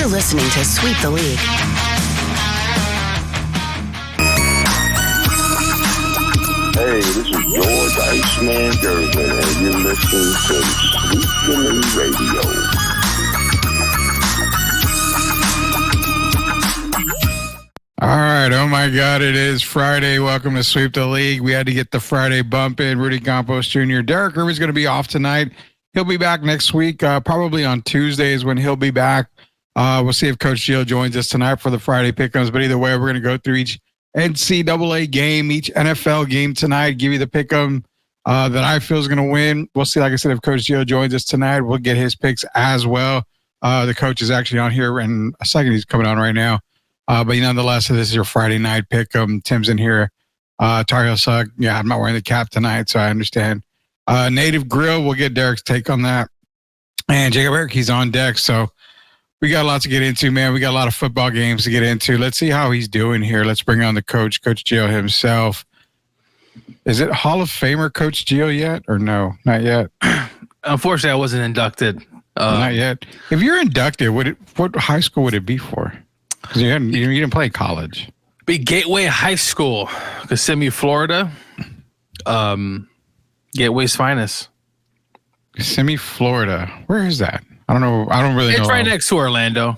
You're listening to Sweep the League. Hey, this is George Iceman Gervin, and you're listening to Sweep the League Radio. All right. Oh, my God. It is Friday. Welcome to Sweep the League. We had to get the Friday bump in. Rudy Campos Jr. Derek Irby's going to be off tonight. He'll be back next week, probably on Tuesdays when he'll be back. We'll see if Coach Gio joins us tonight for the Friday pick'ems. But either way, we're going to go through each NCAA game, each NFL game tonight, give you the pick'em that I feel is going to win. We'll see, like I said, if Coach Gio joins us tonight, we'll get his picks as well. The coach is actually on here in a second. He's coming on right now. But nonetheless, this is your Friday night pick'em. Tim's in here. Tar Heel Suck. Yeah, I'm not wearing the cap tonight, so I understand. Native Grill, we'll get Derek's take on that. And Jacob Eric, he's on deck. So we got a lot to get into, man. We got a lot of football games to get into. Let's see how he's doing here. Let's bring on the coach, Coach Gio himself. Is it Hall of Famer Coach Gio yet or no? Not yet. Unfortunately, I wasn't inducted. Not yet. If you're inducted, what high school would it be for? Because you didn't play college. Be Gateway High School, Kissimmee, Florida. Gateway's finest. Kissimmee, Florida. Where is that? I don't know. I don't really know. It's right next to Orlando.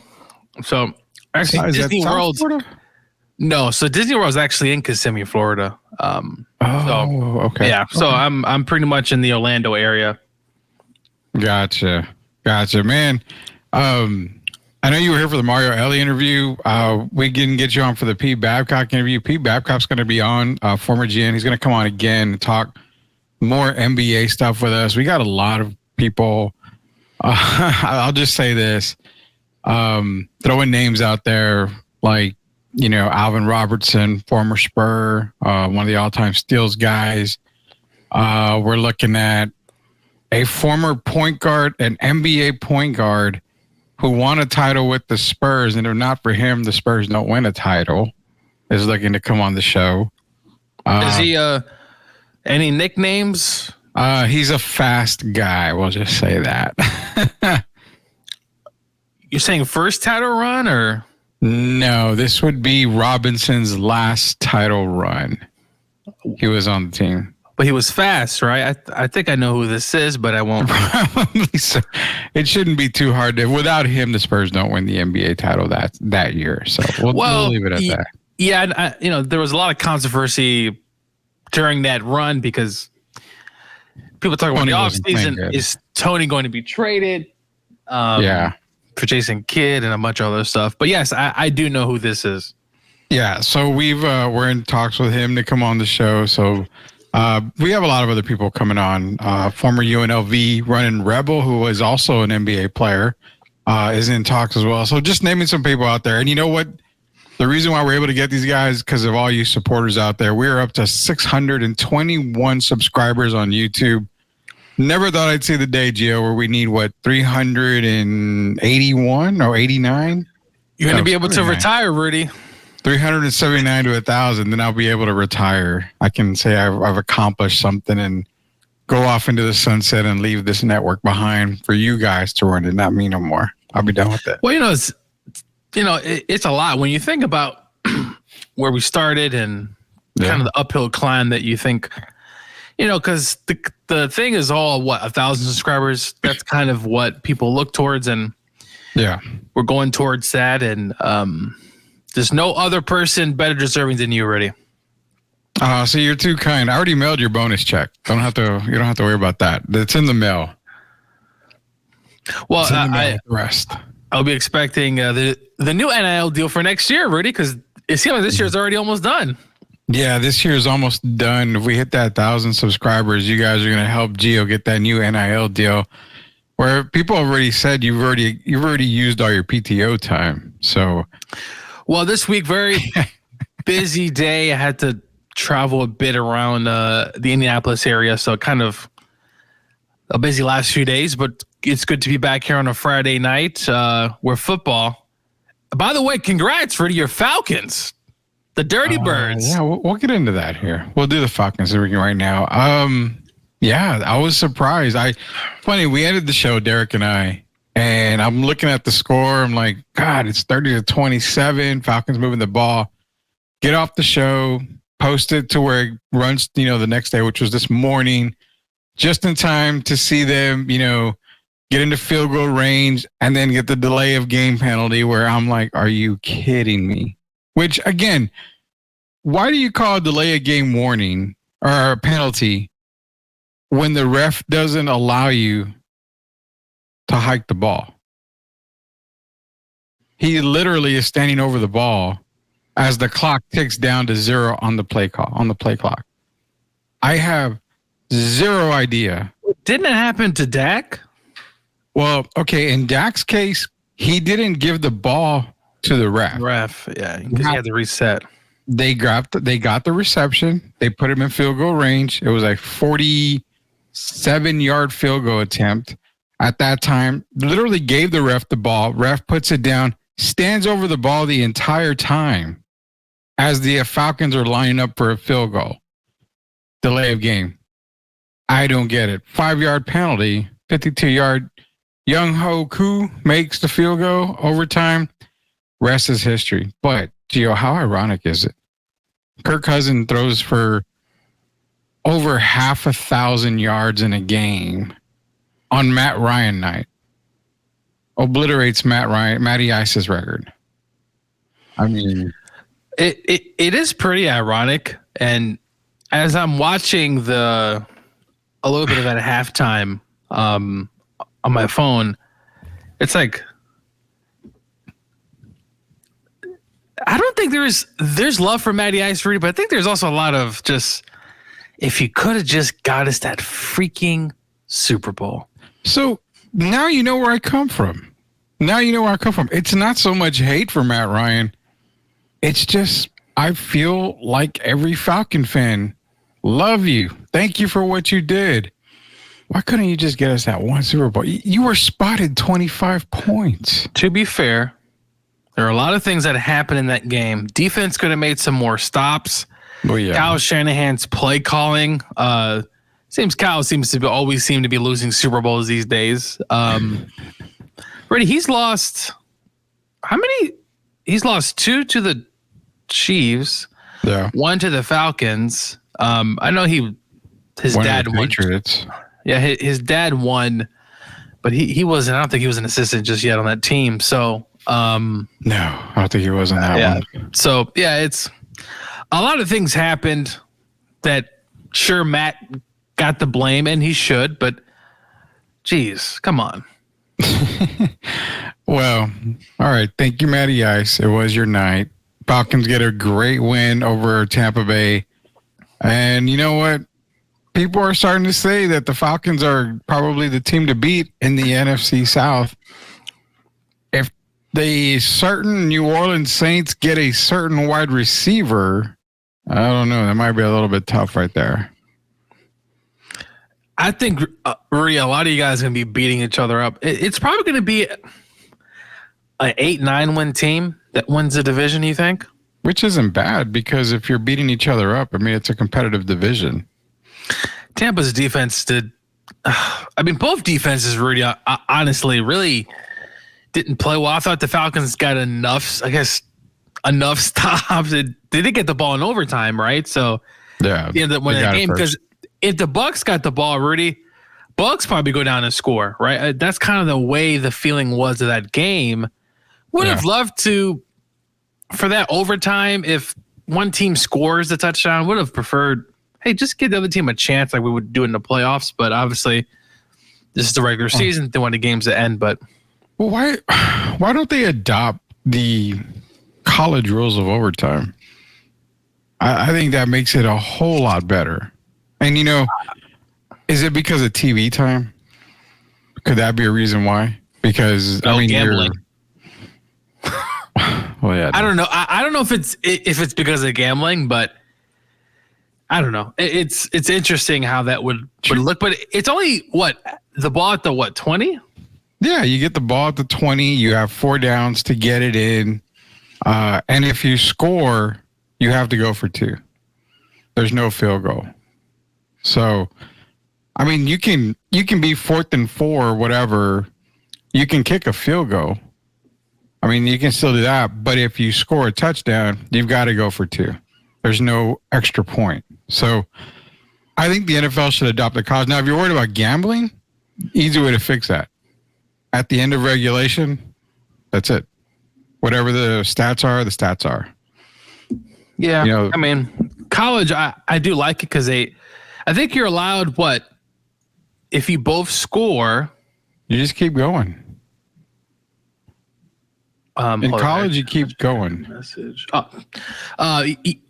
So actually, Disney World. No, so Disney World is actually in Kissimmee, Florida. Okay. Yeah. So okay. I'm pretty much in the Orlando area. Gotcha, man. I know you were here for the Mario Elie interview. We didn't get you on for the Pete Babcock interview. Pete Babcock's going to be on, former GN. He's going to come on again and talk more NBA stuff with us. We got a lot of people. I'll just say this, throwing names out there like, Alvin Robertson, former Spur, one of the all-time steals guys. We're looking at a former point guard, an NBA point guard who won a title with the Spurs, and if not for him, the Spurs don't win a title, is looking to come on the show. Is he any nicknames? He's a fast guy. We'll just say that. You're saying first title run or? No, this would be Robinson's last title run. He was on the team. But he was fast, right? I think I know who this is, but I won't. Probably so. It shouldn't be too hard to. Without him, the Spurs don't win the NBA title that year. So we'll leave it at that. Yeah, there was a lot of controversy during that run because people talk about the offseason. Is Tony going to be traded? For Jason Kidd and a bunch of other stuff. But yes, I do know who this is. Yeah, so we're in talks with him to come on the show. So. We have a lot of other people coming on. Former UNLV running Rebel, who is also an NBA player, is in talks as well. So just naming some people out there. And you know what? The reason why we're able to get these guys, because of all you supporters out there. We're up to 621 subscribers on YouTube. Never thought I'd see the day, Gio, where we need, 381 or 89? You're going to be able to retire, Rudy. 379 to 1,000, then I'll be able to retire. I can say I've accomplished something and go off into the sunset and leave this network behind for you guys to run it, not me no more. I'll be done with it. Well, it's a lot when you think about where we started and kind of the uphill climb that you think, because the thing is all 1,000 subscribers. That's kind of what people look towards, and we're going towards that, and there's no other person better deserving than you, Rudy. So you're too kind. I already mailed your bonus check. You don't have to worry about that. It's in the mail. Well, rest. I'll be expecting the new NIL deal for next year, Rudy, because it seems like this year's already almost done. Yeah, this year is almost done. If we hit that 1,000 subscribers, you guys are going to help Gio get that new NIL deal. Where people already said you've already used all your PTO time. So. Well, this week, very busy day. I had to travel a bit around the Indianapolis area, so kind of a busy last few days, but it's good to be back here on a Friday night where football. By the way, congrats for your Falcons, the Dirty Birds. Yeah, we'll get into that here. We'll do the Falcons right now. Yeah, I was surprised. Funny, we ended the show, Derek and I, And I'm looking at the score. I'm like, God, it's 30-27. Falcons moving the ball. Get off the show, post it to where it runs, the next day, which was this morning, just in time to see them, get into field goal range and then get the delay of game penalty where I'm like, are you kidding me? Which, again, why do you call a delay of game warning or a penalty when the ref doesn't allow you to hike the ball? He literally is standing over the ball as the clock ticks down to 0 on the play clock. I have zero idea. Didn't it happen to Dak? Well, okay, in Dak's case, he didn't give the ball to the ref. Yeah, because he had to reset. They got the reception. They put him in field goal range. It was a 47-yard field goal attempt. At that time, literally gave the ref the ball. Ref puts it down, stands over the ball the entire time as the Falcons are lining up for a field goal. Delay of game. I don't get it. 5-yard penalty, 52-yard. Young Ho Koo makes the field goal, overtime. Rest is history. But, Gio, how ironic is it? Kirk Cousins throws for over 1,000 yards in a game on Matt Ryan night. Obliterates Matty Ice's record. I mean, it is pretty ironic. And as I'm watching a little bit of that halftime on my phone, it's like, I don't think there's love for Matty Ice, Rudy, but I think there's also a lot of just, if you could have just got us that freaking Super Bowl. So now you know where I come from. It's not so much hate for Matt Ryan. It's just, I feel like every Falcon fan, love you. Thank you for what you did. Why couldn't you just get us that one Super Bowl? You were spotted 25 points. To be fair, there are a lot of things that happened in that game. Defense could have made some more stops. Well, yeah. Kyle Shanahan's play calling. Kyle seems to always seem to be losing Super Bowls these days. Brady, he's lost how many? He's lost 2 to the Chiefs. Yeah. 1 to the Falcons. I know his dad won. Patriots. Yeah, his dad won, but he wasn't. I don't think he was an assistant just yet on that team. So no, I don't think he was on that one. So yeah, it's a lot of things happened that sure Matt got the blame and he should, but geez, come on. Well, all right. Thank you, Matty Ice. It was your night. Falcons get a great win over Tampa Bay. And you know what? People are starting to say that the Falcons are probably the team to beat in the NFC South. If the certain New Orleans Saints get a certain wide receiver, I don't know. That might be a little bit tough right there. I think, Rudy, a lot of you guys are going to be beating each other up. It's probably going to be an 8-9 win team that wins the division, you think? Which isn't bad, because if you're beating each other up, I mean, it's a competitive division. Tampa's defense did. Both defenses, Rudy, honestly, really didn't play well. I thought the Falcons got enough stops. They did get the ball in overtime, right? So yeah, they ended up winning the game, because if the Bucs got the ball, Rudy, Bucs probably go down and score, right? That's kind of the way the feeling was of that game. Would have loved to, for that overtime, if one team scores the touchdown, would have preferred, hey, just give the other team a chance like we would do in the playoffs. But obviously, this is the regular season. They want the games to end. But well, why don't they adopt the college rules of overtime? I think that makes it a whole lot better. And, is it because of TV time? Could that be a reason why? Because, gambling. Well, yeah. I don't know. I don't know if it's because of gambling, but I don't know. It's interesting how that would look. But it's only, the ball at the 20? Yeah, you get the ball at the 20. You have 4 downs to get it in. And if you score, you have to go for 2. There's no field goal. So, you can be 4th and 4, whatever, you can kick a field goal. I mean, you can still do that, but if you score a touchdown, you've got to go for 2. There's no extra point. So I think the NFL should adopt the cause. Now, if you're worried about gambling, easy way to fix that. At the end of regulation, that's it. Whatever the stats are, the stats are. Yeah. You know, I mean, college, I do like it because I think you're allowed if you both score. You just keep going. In college, you keep going. Message.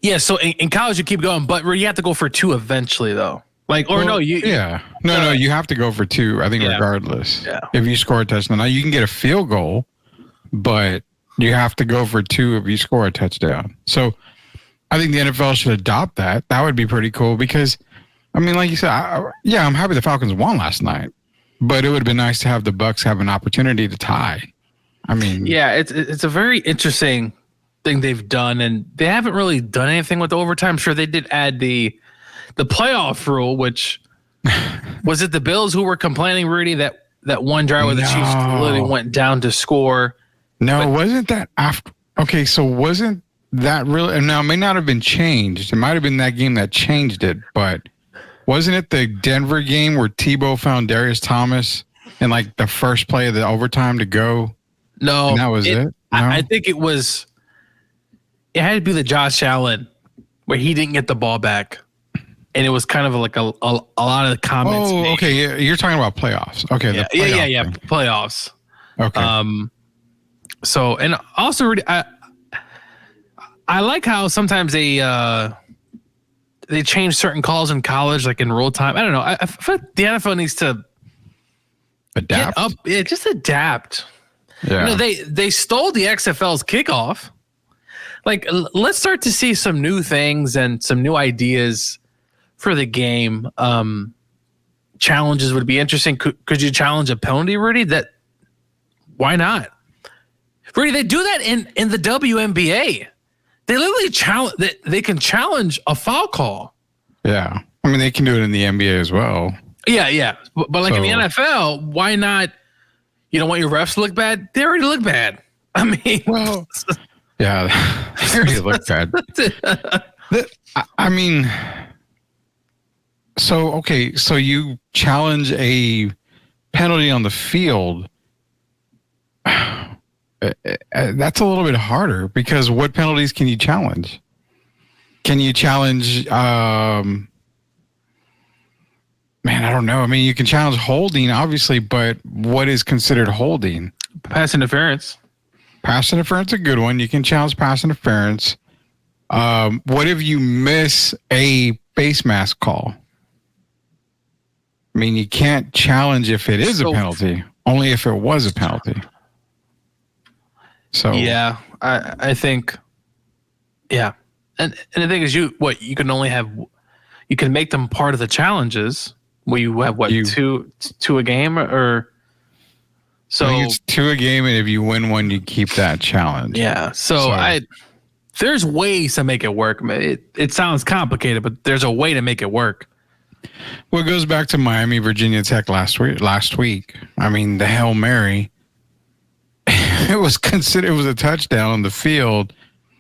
Yeah. So in college, you keep going, but you have to go for 2 eventually, though. No, you have to go for 2. I think regardless. Yeah. If you score a touchdown, now you can get a field goal, but you have to go for 2 if you score a touchdown. So I think the NFL should adopt that. That would be pretty cool because, I mean, like you said, I'm happy the Falcons won last night, but it would have been nice to have the Bucs have an opportunity to tie. I mean, yeah, it's a very interesting thing they've done, and they haven't really done anything with overtime. Sure, they did add the playoff rule, which was it the Bills who were complaining, Rudy, that one drive where the Chiefs literally went down to score. No, wasn't that after? Okay, so wasn't that really? Now it may not have been changed. It might have been that game that changed it, but wasn't it the Denver game where Tebow found Darius Thomas in like the first play of the overtime to go? No, and that was it. No? I think it had to be the Josh Allen where he didn't get the ball back, and it was kind of like a lot of the comments. Oh, okay, yeah, you're talking about playoffs. Okay, yeah, playoffs. Okay. So, and also, Rudy, I like how sometimes they change certain calls in college, like in roll time. I don't know. I feel like the NFL needs to adapt. Just adapt. Yeah. You know, they stole the XFL's kickoff. Like, let's start to see some new things and some new ideas for the game. Challenges would be interesting. Could you challenge a penalty, Rudy? Why not? Rudy, they do that in the WNBA. They literally they can challenge a foul call. Yeah. I mean, they can do it in the NBA as well. Yeah. But like in the NFL, why not? You don't want your refs to look bad? They already look bad. I mean, well, yeah, they already look bad. I mean, so you challenge a penalty on the field. That's a little bit harder because what penalties can you challenge? Can you challenge? Man, I don't know. I mean, you can challenge holding, obviously, but what is considered holding? Pass interference. Pass interference is a good one. You can challenge pass interference. What if you miss a face mask call? I mean, you can't challenge if it is a penalty, only if it was a penalty. So yeah, I think, yeah, and the thing is, you can only have, you can make them part of the challenges. Where you have two a game or so? I think it's 2 a game, and if you win one, you keep that challenge. Yeah. So there's ways to make it work. It sounds complicated, but there's a way to make it work. Well, it goes back to Miami, Virginia Tech last week. I mean, the Hail Mary. It was a touchdown on the field.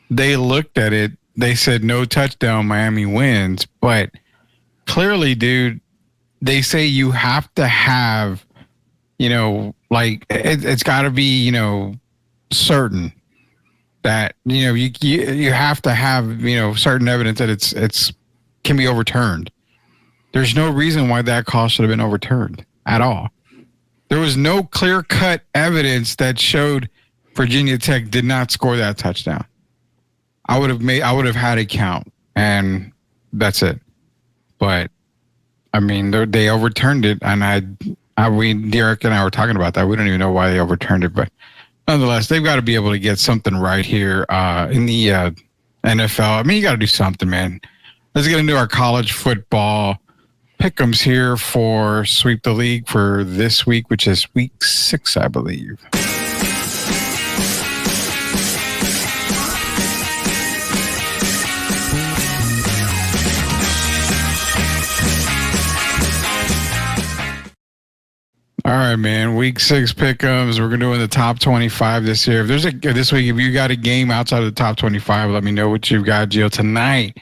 They looked at it. They said no touchdown. Miami wins, but clearly, dude. They say you have to have, like it's got to be, certain that you have to have certain evidence that it's can be overturned. There's no reason why that call should have been overturned at all. There was no clear-cut evidence that showed Virginia Tech did not score that touchdown. I would have had a count, and that's it. But I mean, they overturned it, and Derek and I were talking about that. We don't even know why they overturned it, but nonetheless, they've got to be able to get something right here in the NFL. I mean, you got to do something, man. Let's get into our college football pick'ems here for Sweep the League for this week, which is week 6, I believe. All right, man. Week 6 pick'ems. We're gonna do in the top 25 this year. If there's this week, if you got a game outside of the top 25, let me know what you've got, Gio. Tonight,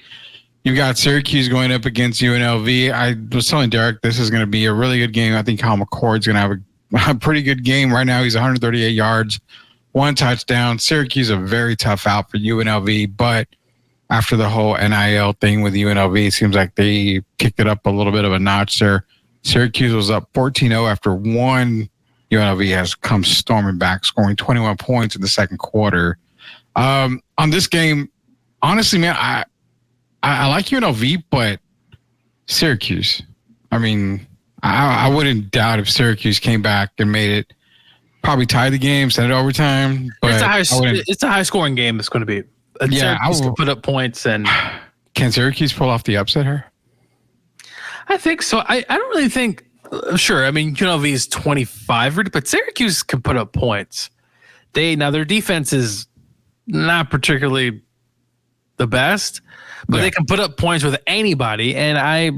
you've got Syracuse going up against UNLV. I was telling Derek this is gonna be a really good game. I think Kyle McCord's gonna have a pretty good game. Right now, he's 138 yards, 1 touchdown. Syracuse a very tough out for UNLV, but after the whole NIL thing with UNLV, it seems like they kicked it up a little bit of a notch there. Syracuse was up 14-0 after one. UNLV has come storming back, scoring 21 points in the second quarter. On this game, honestly, man, I like UNLV, but Syracuse. I mean, I wouldn't doubt if Syracuse came back and made it, probably tied the game, sent it overtime. But it's a high scoring game. It's going to be. Syracuse can put up points. And can Syracuse pull off the upset here? I think so. I don't really think. Sure, I mean UNLV is 25, but Syracuse can put up points. Their defense is not particularly the best, but they can put up points with anybody, and I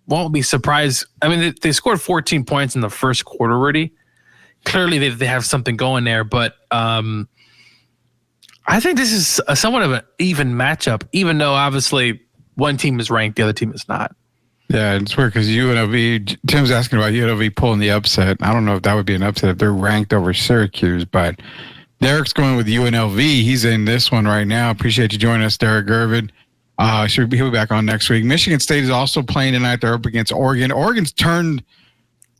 won't be surprised. I mean, they scored 14 points in the first quarter already. Clearly, they have something going there, but I think this is somewhat of an even matchup, even though obviously one team is ranked, the other team is not. Yeah, it's weird because UNLV, Tim's asking about UNLV pulling the upset. I don't know if that would be an upset if they're ranked over Syracuse, but Derek's going with UNLV. He's in this one right now. Appreciate you joining us, Derek Gervin. He'll be back on next week. Michigan State is also playing tonight. They're up against Oregon. Oregon's turned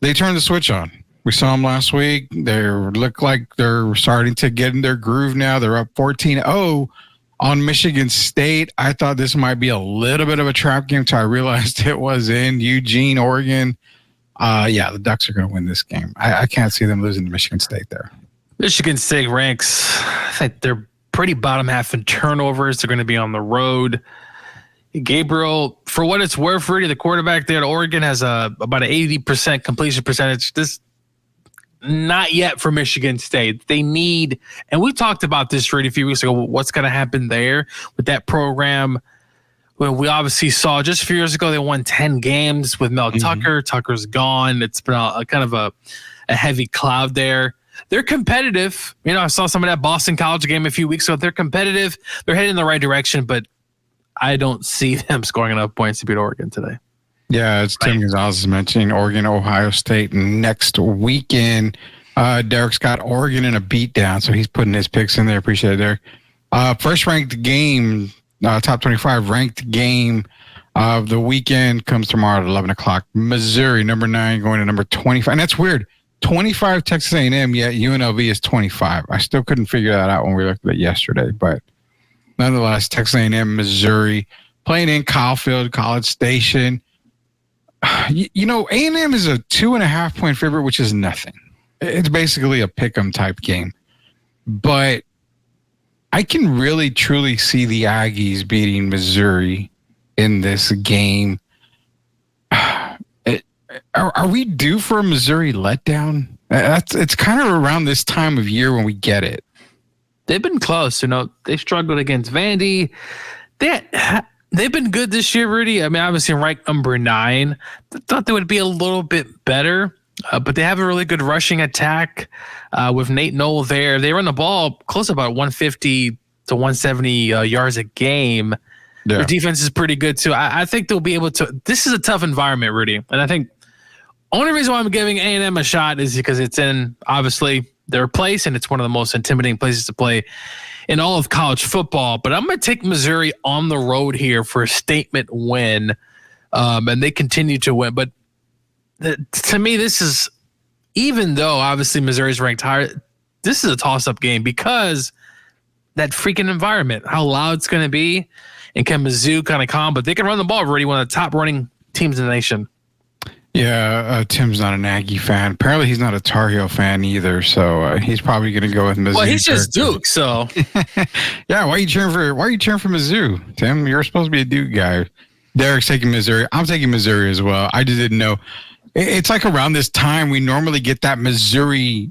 the switch on. We saw them last week. They look like they're starting to get in their groove now. They're up 14-0 on Michigan State. I thought this might be a little bit of a trap game until I realized it was in Eugene, Oregon. The Ducks are going to win this game. I can't see them losing to Michigan State there. Michigan State ranks, I think they're pretty bottom half in turnovers. They're going to be on the road. Gabriel, for what it's worth, Rudy, the quarterback there at Oregon has about an 80% completion percentage. This not yet for Michigan State. They need, and we talked about this, Rudy, a few weeks ago, what's going to happen there with that program. Well, we obviously saw just a few years ago, they won 10 games with Mel Tucker. Tucker's gone. It's been a kind of a heavy cloud there. They're competitive. You know, I saw some of that Boston College game a few weeks ago. They're competitive. They're heading in the right direction, but I don't see them scoring enough points to beat Oregon today. Yeah, it's Tim Gonzalez is mentioning Oregon, Ohio State next weekend. Derek's got Oregon in a beatdown, so he's putting his picks in there. Appreciate it, Derek. First ranked game, top 25 ranked game of the weekend comes tomorrow at 11 o'clock. Missouri, number 9, going to number 25. And that's weird. 25 Texas A&M, yet UNLV is 25. I still couldn't figure that out when we looked at it yesterday, but nonetheless, Texas A&M, Missouri, playing in Kyle Field, College Station. You know, A&M is a 2.5 point favorite, which is nothing. It's basically a pick'em type game. But I can really, truly see the Aggies beating Missouri in this game. Are we due for a Missouri letdown? It's kind of around this time of year when we get it. They've been close. You know, they struggled against Vandy. They've been good this year, Rudy. I mean, obviously ranked number 9. I thought they would be a little bit better, but they have a really good rushing attack with Nate Knoll there. They run the ball close to about 150 to 170 yards a game. Yeah. Their defense is pretty good, too. I think they'll be able to – this is a tough environment, Rudy. And I think only reason why I'm giving A&M a shot is because it's in, obviously, their place, and it's one of the most intimidating places to play in all of college football. But I'm going to take Missouri on the road here for a statement win, and they continue to win. But to me, this is, even though obviously Missouri's ranked higher, this is a toss-up game because that freaking environment, how loud it's going to be, and can Mizzou kind of calm, but they can run the ball, already one of the top running teams in the nation. Yeah, Tim's not an Aggie fan. Apparently, he's not a Tar Heel fan either, so he's probably going to go with Mizzou. Well, he's just Duke, so. Yeah, why are you cheering for Mizzou, Tim? You're supposed to be a Duke guy. Derek's taking Missouri. I'm taking Missouri as well. I just didn't know. It's like around this time we normally get that Missouri,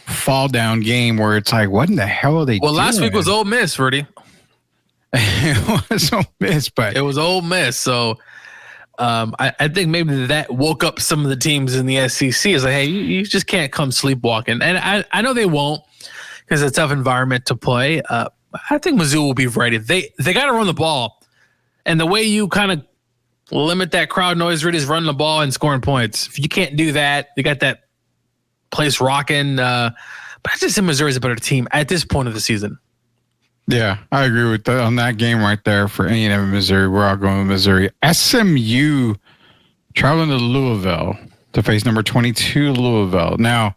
fall down game where it's like, what in the hell are they doing? Well, last week was Ole Miss, Rudy. It was Ole Miss, but it was Ole Miss, so. I think maybe that woke up some of the teams in the SEC. Is like, hey, you just can't come sleepwalking. And I know they won't because it's a tough environment to play. I think Mizzou will be ready. They got to run the ball. And the way you kind of limit that crowd noise really is running the ball and scoring points. If you can't do that, you got that place rocking. But I just think Missouri's a better team at this point of the season. Yeah, I agree with that on that game right there for A&M Missouri. We're all going with Missouri. SMU traveling to Louisville to face number 22 Louisville. Now,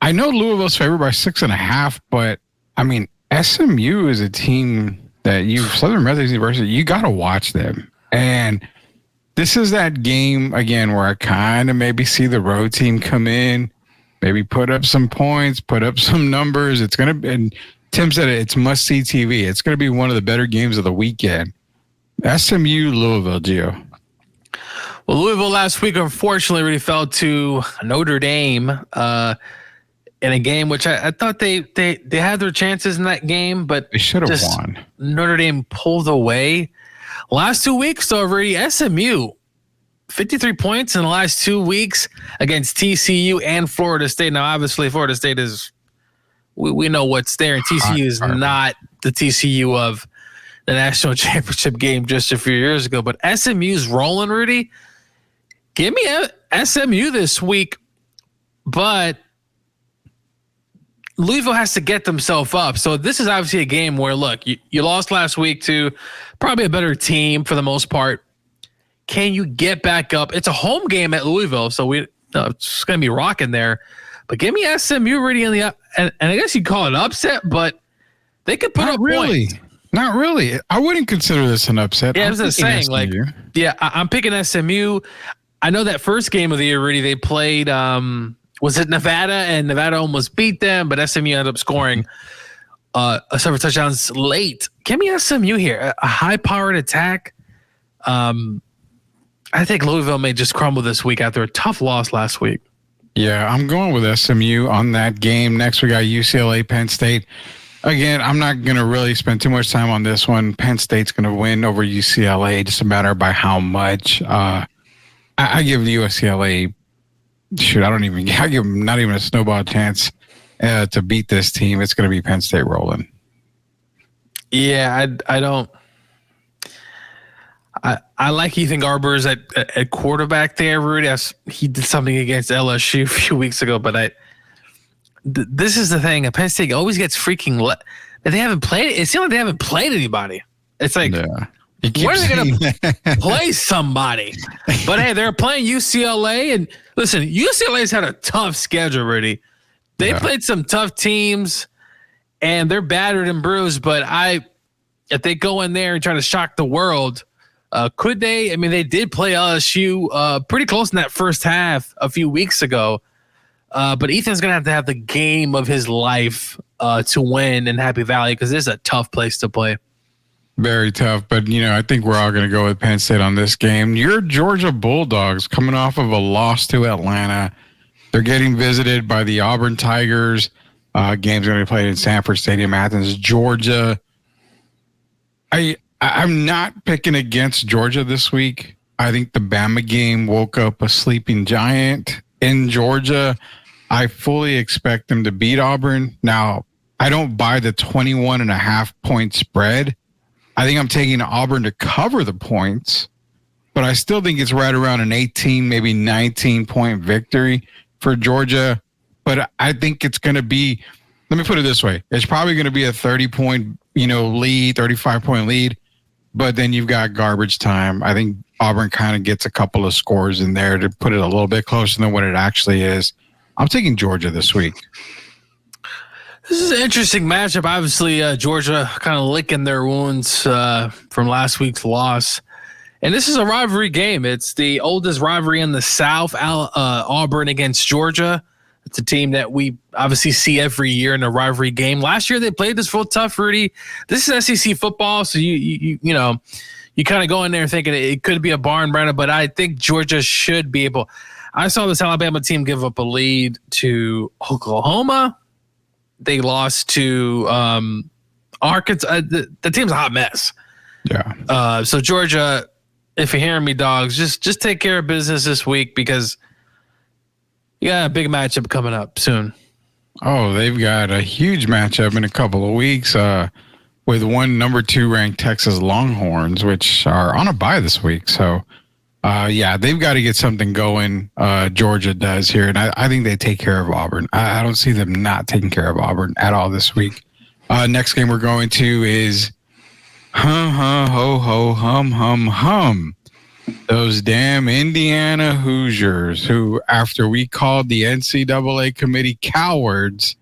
I know Louisville's favored by 6.5, but I mean, SMU is a team that Southern Methodist University, you got to watch them. And this is that game, again, where I kind of maybe see the road team come in, maybe put up some points, put up some numbers. It's going to be, and Tim said it's must-see TV. It's going to be one of the better games of the weekend. SMU, Louisville, Gio. Well, Louisville last week, unfortunately, really fell to Notre Dame in a game which I thought they had their chances in that game, but they should have won. Notre Dame pulled away. Last 2 weeks already, SMU, 53 points in the last 2 weeks against TCU and Florida State. Now, obviously, Florida State is, we know what's there, and TCU is not the TCU of the national championship game just a few years ago. But SMU's rolling, Rudy. Give me SMU this week, but Louisville has to get themselves up. So this is obviously a game where, look, you lost last week to probably a better team for the most part. Can you get back up? It's a home game at Louisville, so it's going to be rocking there. But give me SMU really in the and I guess you'd call it an upset, but they could put up points. Not really. I wouldn't consider this an upset. Yeah, I was just saying, I'm picking SMU. I know that first game of the year, Rudy, they played, was it Nevada? And Nevada almost beat them, but SMU ended up scoring several touchdowns late. Give me SMU here. A high-powered attack. I think Louisville may just crumble this week after a tough loss last week. Yeah, I'm going with SMU on that game. Next, we got UCLA, Penn State. Again, I'm not going to really spend too much time on this one. Penn State's going to win over UCLA, just a matter by how much. I give the UCLA, I give them not even a snowball chance to beat this team. It's going to be Penn State rolling. Yeah, I don't. I like Ethan Garbers at quarterback there, Rudy. He did something against LSU a few weeks ago, but this is the thing. Penn State always gets freaking. They haven't played. It seems like they haven't played anybody. It's like, when are they going to play somebody? But hey, they're playing UCLA, and listen, UCLA's had a tough schedule, Rudy. They played some tough teams, and they're battered and bruised. But if they go in there and try to shock the world. Could they? I mean, they did play LSU pretty close in that first half a few weeks ago. But Ethan's going to have the game of his life to win in Happy Valley because this is a tough place to play. Very tough. But, I think we're all going to go with Penn State on this game. Your Georgia Bulldogs coming off of a loss to Atlanta. They're getting visited by the Auburn Tigers. Game's going to be played in Sanford Stadium, Athens, Georgia. I'm not picking against Georgia this week. I think the Bama game woke up a sleeping giant in Georgia. I fully expect them to beat Auburn. Now, I don't buy the 21.5 point spread. I think I'm taking Auburn to cover the points, but I still think it's right around an 18, maybe 19 point victory for Georgia. But I think it's going to be, let me put it this way. It's probably going to be a 30 point, lead, 35 point lead. But then you've got garbage time. I think Auburn kind of gets a couple of scores in there to put it a little bit closer than what it actually is. I'm taking Georgia this week. This is an interesting matchup. Obviously, Georgia kind of licking their wounds from last week's loss. And this is a rivalry game. It's the oldest rivalry in the South, Auburn against Georgia. It's a team that we obviously see every year in a rivalry game. Last year they played this real tough, Rudy. This is SEC football, so you kind of go in there thinking it could be a barn burner, but I think Georgia should be able. I saw this Alabama team give up a lead to Oklahoma. They lost to Arkansas. The team's a hot mess. Yeah. So Georgia, if you're hearing me, dogs, just take care of business this week because you got a big matchup coming up soon. Oh, they've got a huge matchup in a couple of weeks with one number 2 ranked Texas Longhorns, which are on a bye this week. So, yeah, they've got to get something going. Georgia does here, and I think they take care of Auburn. I don't see them not taking care of Auburn at all this week. Next game we're going to is hum. Those damn Indiana Hoosiers who, after we called the NCAA committee cowards,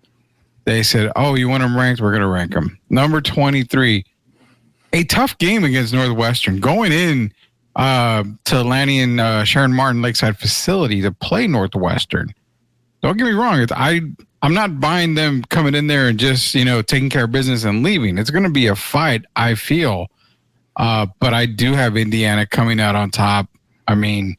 they said, oh, you want them ranked? We're going to rank them. Number 23, a tough game against Northwestern. Going in to Lanny and Sharon Martin Lakeside facility to play Northwestern. Don't get me wrong. I'm not buying them coming in there and just, taking care of business and leaving. It's going to be a fight, I feel. But I do have Indiana coming out on top. I mean,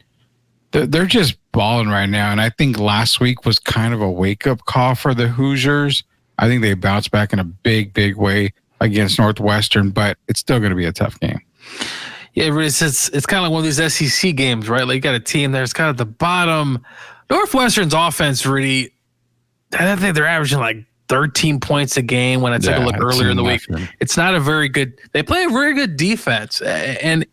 they're just balling right now. And I think last week was kind of a wake-up call for the Hoosiers. I think they bounced back in a big, big way against Northwestern, but it's still going to be a tough game. Yeah, it's kind of like one of these SEC games, right? Like you got a team there. It's kind of at the bottom. Northwestern's offense really, I think they're averaging like 13 points a game when I took a look earlier in the week. It's not a very good, they play a very good defense. And,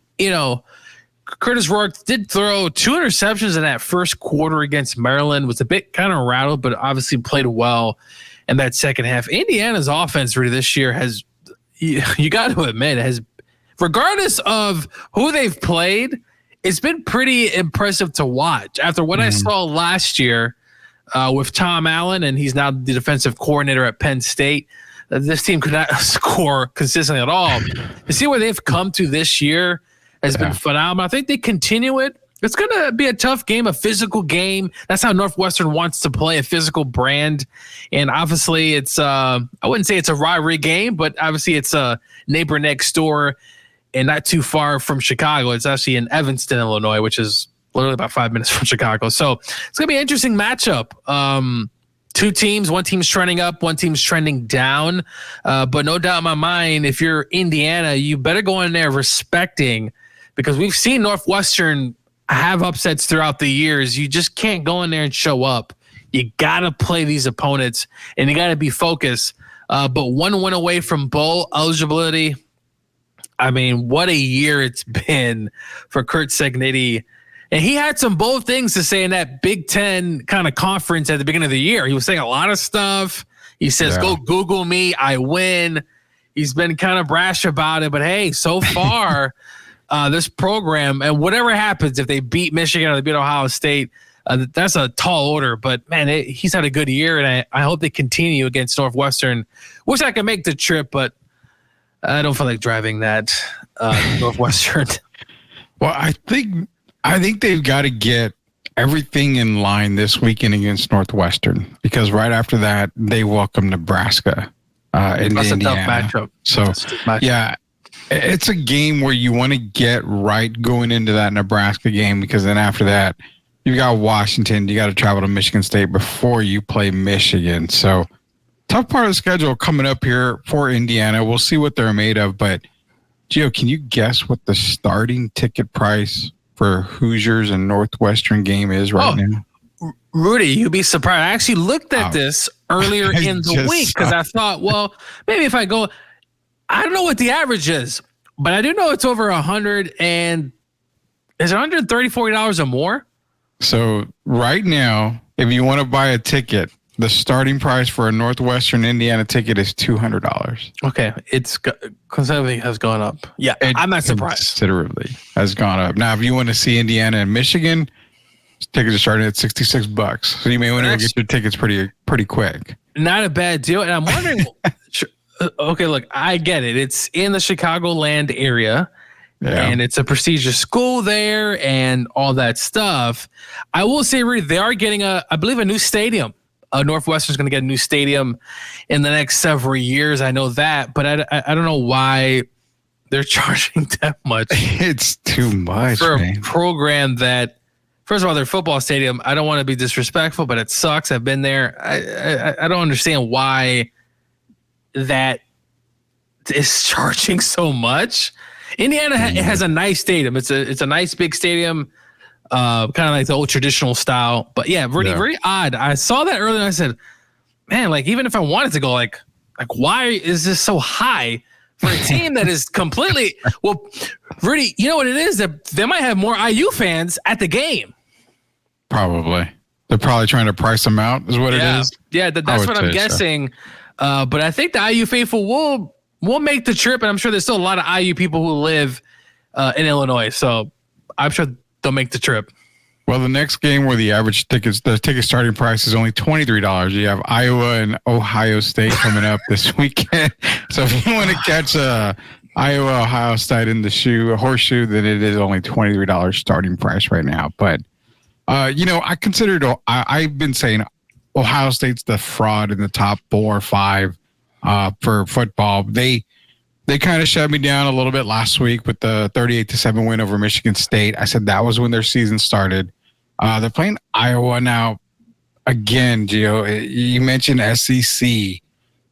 Curtis Rourke did throw 2 interceptions in that first quarter against Maryland, was a bit kind of rattled, but obviously played well in that second half. Indiana's offense really this year has, you got to admit, has, regardless of who they've played, it's been pretty impressive to watch. After what I saw last year, with Tom Allen, and he's now the defensive coordinator at Penn State. This team could not score consistently at all. To see where they've come to this year has been phenomenal. I think they continue it. It's going to be a tough game, a physical game. That's how Northwestern wants to play, a physical brand. And obviously it's, I wouldn't say it's a rivalry game, but obviously it's a neighbor next door and not too far from Chicago. It's actually in Evanston, Illinois, which is literally about 5 minutes from Chicago. So it's going to be an interesting matchup. 2 teams, one team's trending up, one team's trending down. But no doubt in my mind, if you're Indiana, you better go in there respecting, because we've seen Northwestern have upsets throughout the years. You just can't go in there and show up. You got to play these opponents, and you got to be focused. But 1 win away from bowl eligibility. I mean, what a year it's been for Curt Cignetti. And he had some bold things to say in that Big Ten kind of conference at the beginning of the year. He was saying a lot of stuff. He says, go Google me, I win. He's been kind of brash about it. But, hey, so far, this program, and whatever happens, if they beat Michigan or they beat Ohio State, that's a tall order. But, man, he's had a good year, and I hope they continue against Northwestern. Wish I could make the trip, but I don't feel like driving that Northwestern. Well, I think they've got to get everything in line this weekend against Northwestern, because right after that they welcome Nebraska. That's a Indiana. Tough matchup. So yeah, it's a game where you want to get right going into that Nebraska game, because then after that you got Washington, you got to travel to Michigan State before you play Michigan. So tough part of the schedule coming up here for Indiana. We'll see what they're made of, but Gio, can you guess what the starting ticket price for Hoosiers and Northwestern game is right now? Rudy, you'd be surprised. I actually looked at this earlier in the week because I thought, well, maybe if I go, I don't know what the average is, but I do know it's over 100 and is it $134 or more? So right now, if you want to buy a ticket, the starting price for a Northwestern Indiana ticket is $200. Okay, it's considerably has gone up. Yeah, I'm not surprised. Considerably has gone up. Now, if you want to see Indiana and Michigan, tickets are starting at $66. So you may want to get your tickets pretty quick. Not a bad deal. And I'm wondering, okay, look, I get it. It's in the Chicagoland area. Yeah. And it's a prestigious school there and all that stuff. I will say, Rudy, they are getting I believe a new stadium. Northwestern's going to get a new stadium in the next several years. I know that, but I don't know why they're charging that much. It's too much for a program that, first of all, their football stadium, I don't want to be disrespectful, but it sucks. I've been there. I don't understand why that is charging so much. Indiana has a nice stadium. It's a nice big stadium, kind of like the old traditional style. But yeah, very odd. I saw that earlier and I said, man, like even if I wanted to go, like why is this so high for a team that is completely Rudy? You know what it is? That they might have more IU fans at the game. Probably. They're probably trying to price them out. Is what it is. Yeah, that's what I'm guessing. So. But I think the IU faithful will make the trip, and I'm sure there's still a lot of IU people who live in Illinois, so I'm sure they'll make the trip. Well, the next game where the ticket starting price is only $23. You have Iowa and Ohio State coming up this weekend. So if you want to catch Iowa, Ohio State in the horseshoe, then it is only $23 starting price right now. But I've been saying Ohio State's the fraud in the top 4 or 5 for football. They kind of shut me down a little bit last week with the 38-7 win over Michigan State. I said that was when their season started. They're playing Iowa now. Again, Gio, you mentioned SEC. You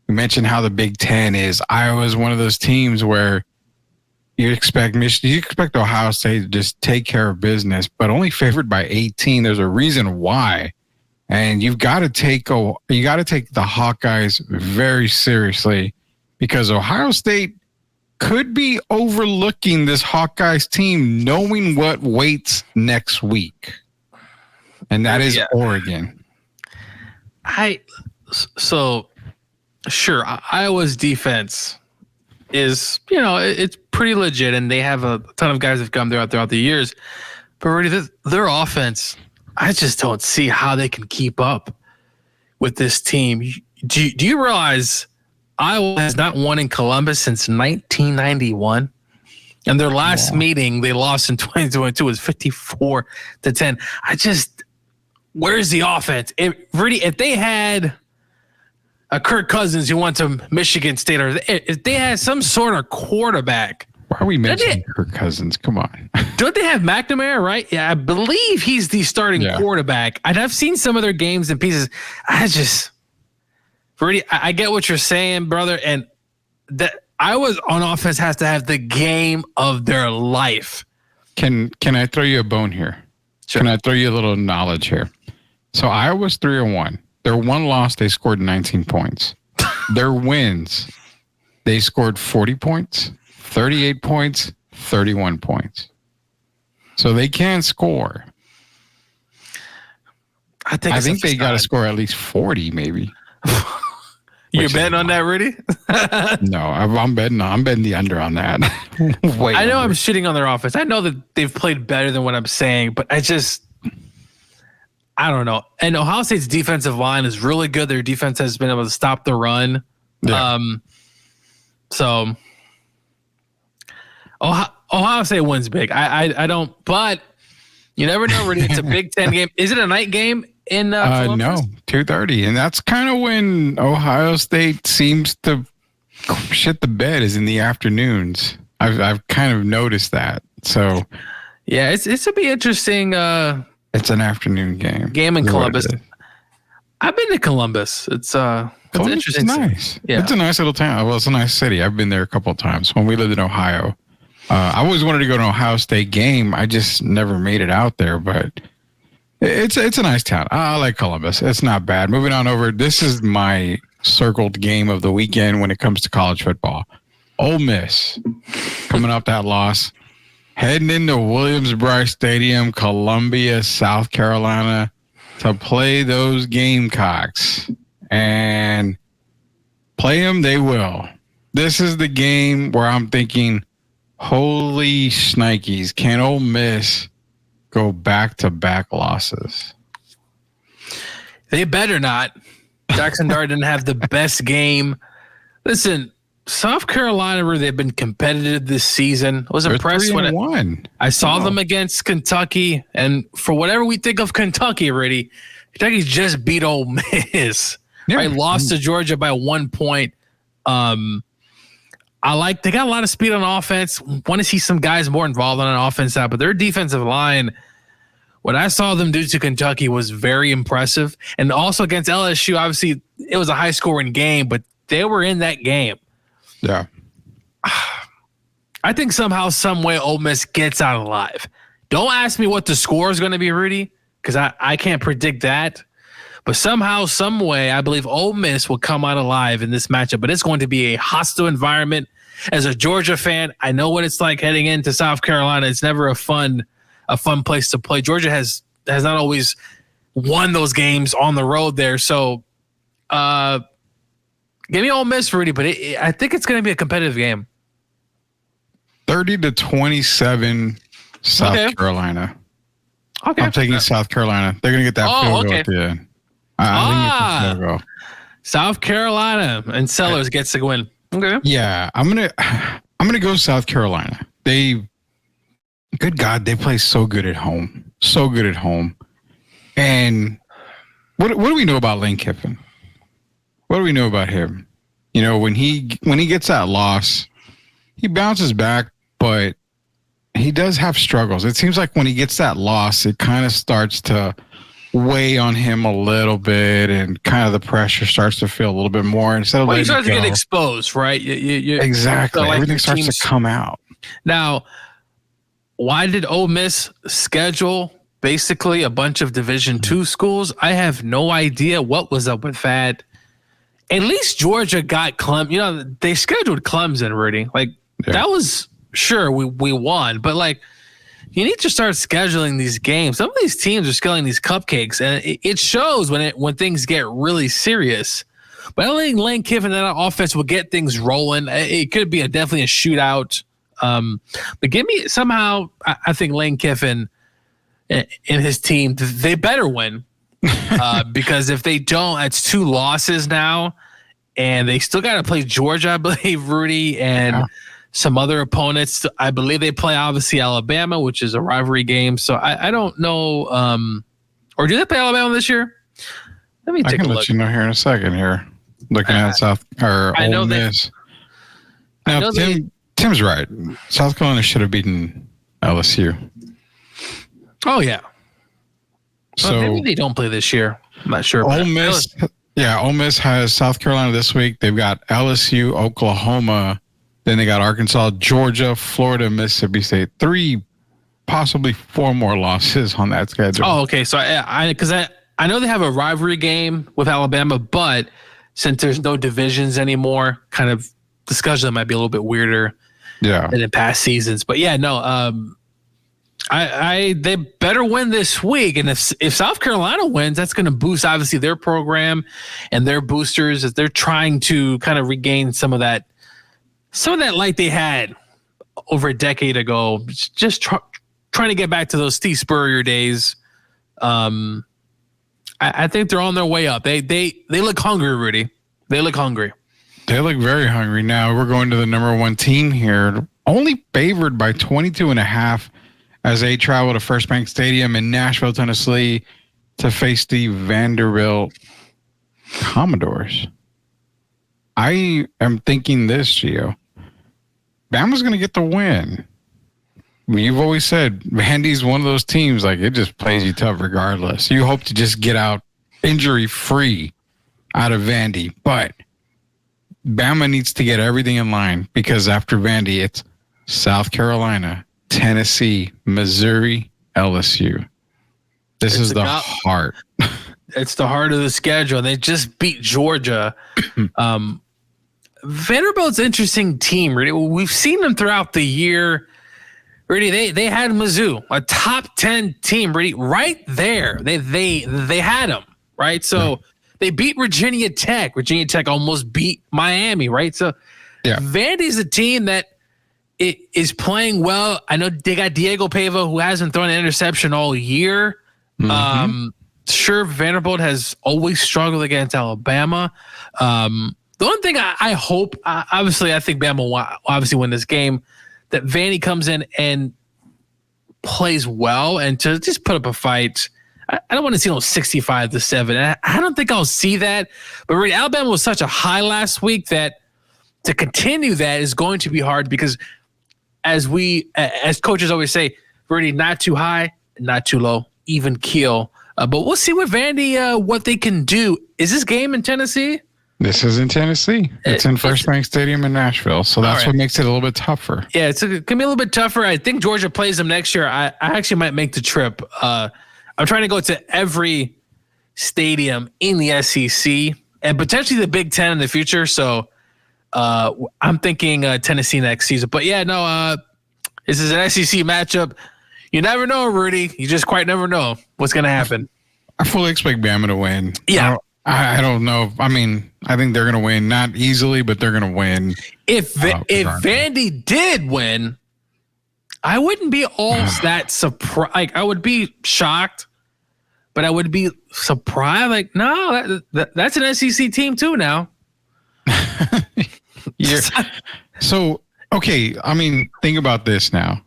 mentioned how the Big Ten is. Iowa is one of those teams where you expect Ohio State to just take care of business, but only favored by 18. There's a reason why. And you've got to take the Hawkeyes very seriously, because Ohio State could be overlooking this Hawkeyes team, knowing what waits next week, and that is Oregon. Iowa's defense is, it's pretty legit, and they have a ton of guys that have come throughout the years. But really, their offense, I just don't see how they can keep up with this team. Do you realize Iowa has not won in Columbus since 1991? And their last meeting they lost in 2022 was 54-10. Where's the offense? If they had a Kirk Cousins who went to Michigan State, or if they had some sort of quarterback. Why are we mentioning Kirk Cousins? Come on. Don't they have McNamara, right? Yeah, I believe he's the starting quarterback. And I've seen some of their games and pieces. I get what you're saying, brother. And that Iowa's on offense has to have the game of their life. Can I throw you a bone here? Sure. Can I throw you a little knowledge here? So Iowa's 3-1. Their one loss, they scored 19 points. Their wins, they scored 40 points, 38 points, 31 points. So they can score. I think they got to score at least 40, maybe. You're betting on that, Rudy? No, I'm betting the under on that. I know I'm shitting on their offense. I know that they've played better than what I'm saying, but I don't know. And Ohio State's defensive line is really good. Their defense has been able to stop the run. Yeah. So Ohio State wins big. I don't, but you never know, Rudy. It's a Big Ten game. Is it a night game in Columbus? No, 2:30. And that's kind of when Ohio State seems to shit the bed, is in the afternoons. I've kind of noticed that. So yeah, it's to be interesting. It's an afternoon game. Game in Columbus. I've been to Columbus. It's interesting. Nice. Yeah. It's a nice little town. Well, it's a nice city. I've been there a couple of times when we lived in Ohio. I always wanted to go to an Ohio State game. I just never made it out there, but it's a nice town. I like Columbus. It's not bad. Moving on over. This is my circled game of the weekend when it comes to college football. Ole Miss coming off that loss, heading into Williams-Brice Stadium, Columbia, South Carolina, to play those Gamecocks. And play them they will. This is the game where I'm thinking, holy shnikes, can Ole Miss go back-to-back losses? They better not. Jackson Dart didn't have the best game. Listen, South Carolina, where they've been competitive this season, I was impressed when I saw them against Kentucky. And for whatever we think of Kentucky already, Kentucky just beat Ole Miss. Yeah. Right? Lost to Georgia by 1 point. They got a lot of speed on offense. Want to see some guys more involved on an offense side, but their defensive line, what I saw them do to Kentucky was very impressive. And also against LSU, obviously it was a high scoring game, but they were in that game. Yeah. I think somehow, some way, Ole Miss gets out alive. Don't ask me what the score is going to be, Rudy, because I can't predict that. But somehow, some way, I believe Ole Miss will come out alive in this matchup. But it's going to be a hostile environment. As a Georgia fan, I know what it's like heading into South Carolina. It's never a fun place to play. Georgia has not always won those games on the road there. So, give me Ole Miss, Rudy. But I think it's going to be a competitive game. 30-27, South Carolina. Okay, I'm taking South Carolina. They're going to get that field goal at the end. I think it's a field goal. South Carolina and Sellers gets the win. Okay. Yeah, I'm gonna go South Carolina. Good God, they play so good at home. So good at home. And what do we know about Lane Kiffin? What do we know about him? You know, when he gets that loss, he bounces back, but he does have struggles. It seems like when he gets that loss, it kind of starts to weigh on him a little bit, and kind of the pressure starts to feel a little bit more. Instead of you start to get exposed, right? Exactly. Like everything starts to come out. Now, why did Ole Miss schedule basically a bunch of Division II schools? I have no idea what was up with that. At least Georgia got Clemson. You know, they scheduled Clemson, Rudy. Like, that was, sure, we won, but like, you need to start scheduling these games. Some of these teams are scheduling these cupcakes, and it shows when things get really serious. But I don't think Lane Kiffin and that offense will get things rolling. It could be definitely a shootout. But give me somehow, I think Lane Kiffin and his team, they better win. Because if they don't, that's 2 losses now. And they still got to play Georgia, I believe, Rudy, and some other opponents. I believe they play, obviously, Alabama, which is a rivalry game. So I don't know. Or do they play Alabama this year? Let me take a look. I can let you know here in a second here. Looking at Ole Miss. Now, Tim's right. South Carolina should have beaten LSU. Oh, yeah. So well, maybe they don't play this year. I'm not sure. Ole Miss has South Carolina this week. They've got LSU, Oklahoma. Then they got Arkansas, Georgia, Florida, Mississippi State. 3, possibly 4 more losses on that schedule. Oh, okay. So I know they have a rivalry game with Alabama, but since there's no divisions anymore, kind of discussion might be a little bit weirder than in past seasons. But yeah, no, they better win this week. And if South Carolina wins, that's going to boost obviously their program and their boosters as they're trying to kind of regain some of that light they had over a decade ago. Just trying to get back to those Steve Spurrier days. I think they're on their way up. They look hungry, Rudy. They look hungry. They look very hungry. Now we're going to the number 1 team here, only favored by 22.5 as they travel to First Bank Stadium in Nashville, Tennessee to face the Vanderbilt Commodores. I am thinking this, Gio. Bama's going to get the win. I mean, you've always said Vandy's one of those teams, like, it just plays you tough regardless. You hope to just get out injury-free out of Vandy, but Bama needs to get everything in line because after Vandy, it's South Carolina, Tennessee, Missouri, LSU. This is the heart. It's the heart of the schedule. They just beat Georgia. Vanderbilt's an interesting team, Rudy. We've seen them throughout the year. Rudy, they had Mizzou, a top 10 team, Rudy, right there. They had them, right? So they beat Virginia Tech. Virginia Tech almost beat Miami, right? So Vandy's a team that is playing well. I know they got Diego Pava, who hasn't thrown an interception all year. Sure, Vanderbilt has always struggled against Alabama. The one thing I hope, obviously, I think Bama will obviously win this game, that Vandy comes in and plays well and to just put up a fight. I don't want to see 65-7. I don't think I'll see that. But really, Alabama was such a high last week that to continue that is going to be hard because as coaches always say, Rudy, not too high, not too low, even keel. But we'll see with Vandy what they can do. Is this game in Tennessee? This is in Tennessee. It's in First Bank Stadium in Nashville. So that's what makes it a little bit tougher. Yeah, it's going to be a little bit tougher. I think Georgia plays them next year. I actually might make the trip. I'm trying to go to every stadium in the SEC and potentially the Big Ten in the future. So I'm thinking Tennessee next season. But yeah, no, this is an SEC matchup. You never know, Rudy. You just quite never know what's going to happen. I fully expect Bama to win. Yeah. I don't know. I mean, I think they're going to win. Not easily, but they're going to win. If Vandy did win, I wouldn't be all that surprised. Like, I would be shocked, but I would be surprised. Like, no, that's an SEC team too now. So, okay. I mean, think about this now.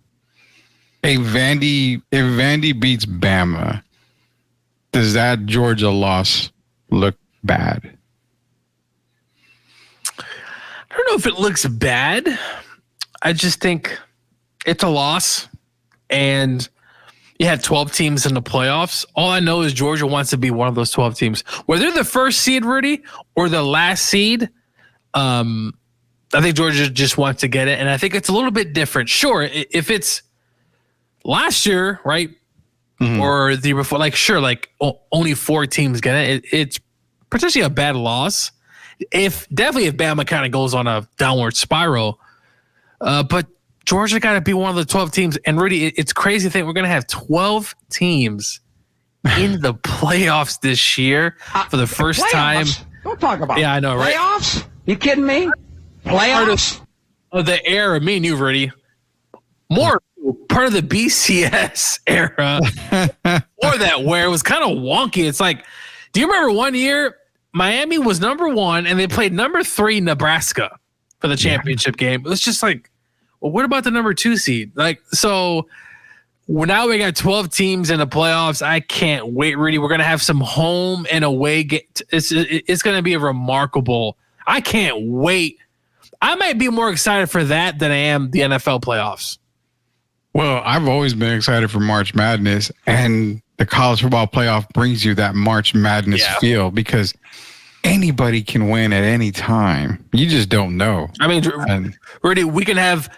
If Vandy beats Bama, does that Georgia loss look bad? I don't know if it looks bad. I just think it's a loss, and you had 12 teams in the playoffs. All I know is Georgia wants to be one of those 12 teams. Whether they're the first seed, Rudy, or the last seed, I think Georgia just wants to get it, and I think it's a little bit different. Sure, if it's last year, right? Mm-hmm. Or the year before, like, sure, like only 4 teams get it. It's potentially a bad loss. Definitely if Bama kind of goes on a downward spiral. But Georgia got to be one of the 12 teams. And Rudy, it's crazy to think we're going to have 12 teams in the playoffs this year for the first time. Don't talk about I know, right? Playoffs? You kidding me? Playoffs? Of the era, me and you, Rudy. More part of the BCS era, or that where it was kind of wonky. It's like, do you remember one year Miami was number 1 and they played number 3 Nebraska for the championship game? It was just like, well, what about the number 2 seed? Like, so now we got 12 teams in the playoffs. I can't wait, Rudy. We're gonna have some home and away. It's gonna be a remarkable. I can't wait. I might be more excited for that than I am the NFL playoffs. Well, I've always been excited for March Madness, and the college football playoff brings you that March Madness feel because anybody can win at any time. You just don't know. I mean, Rudy, we can have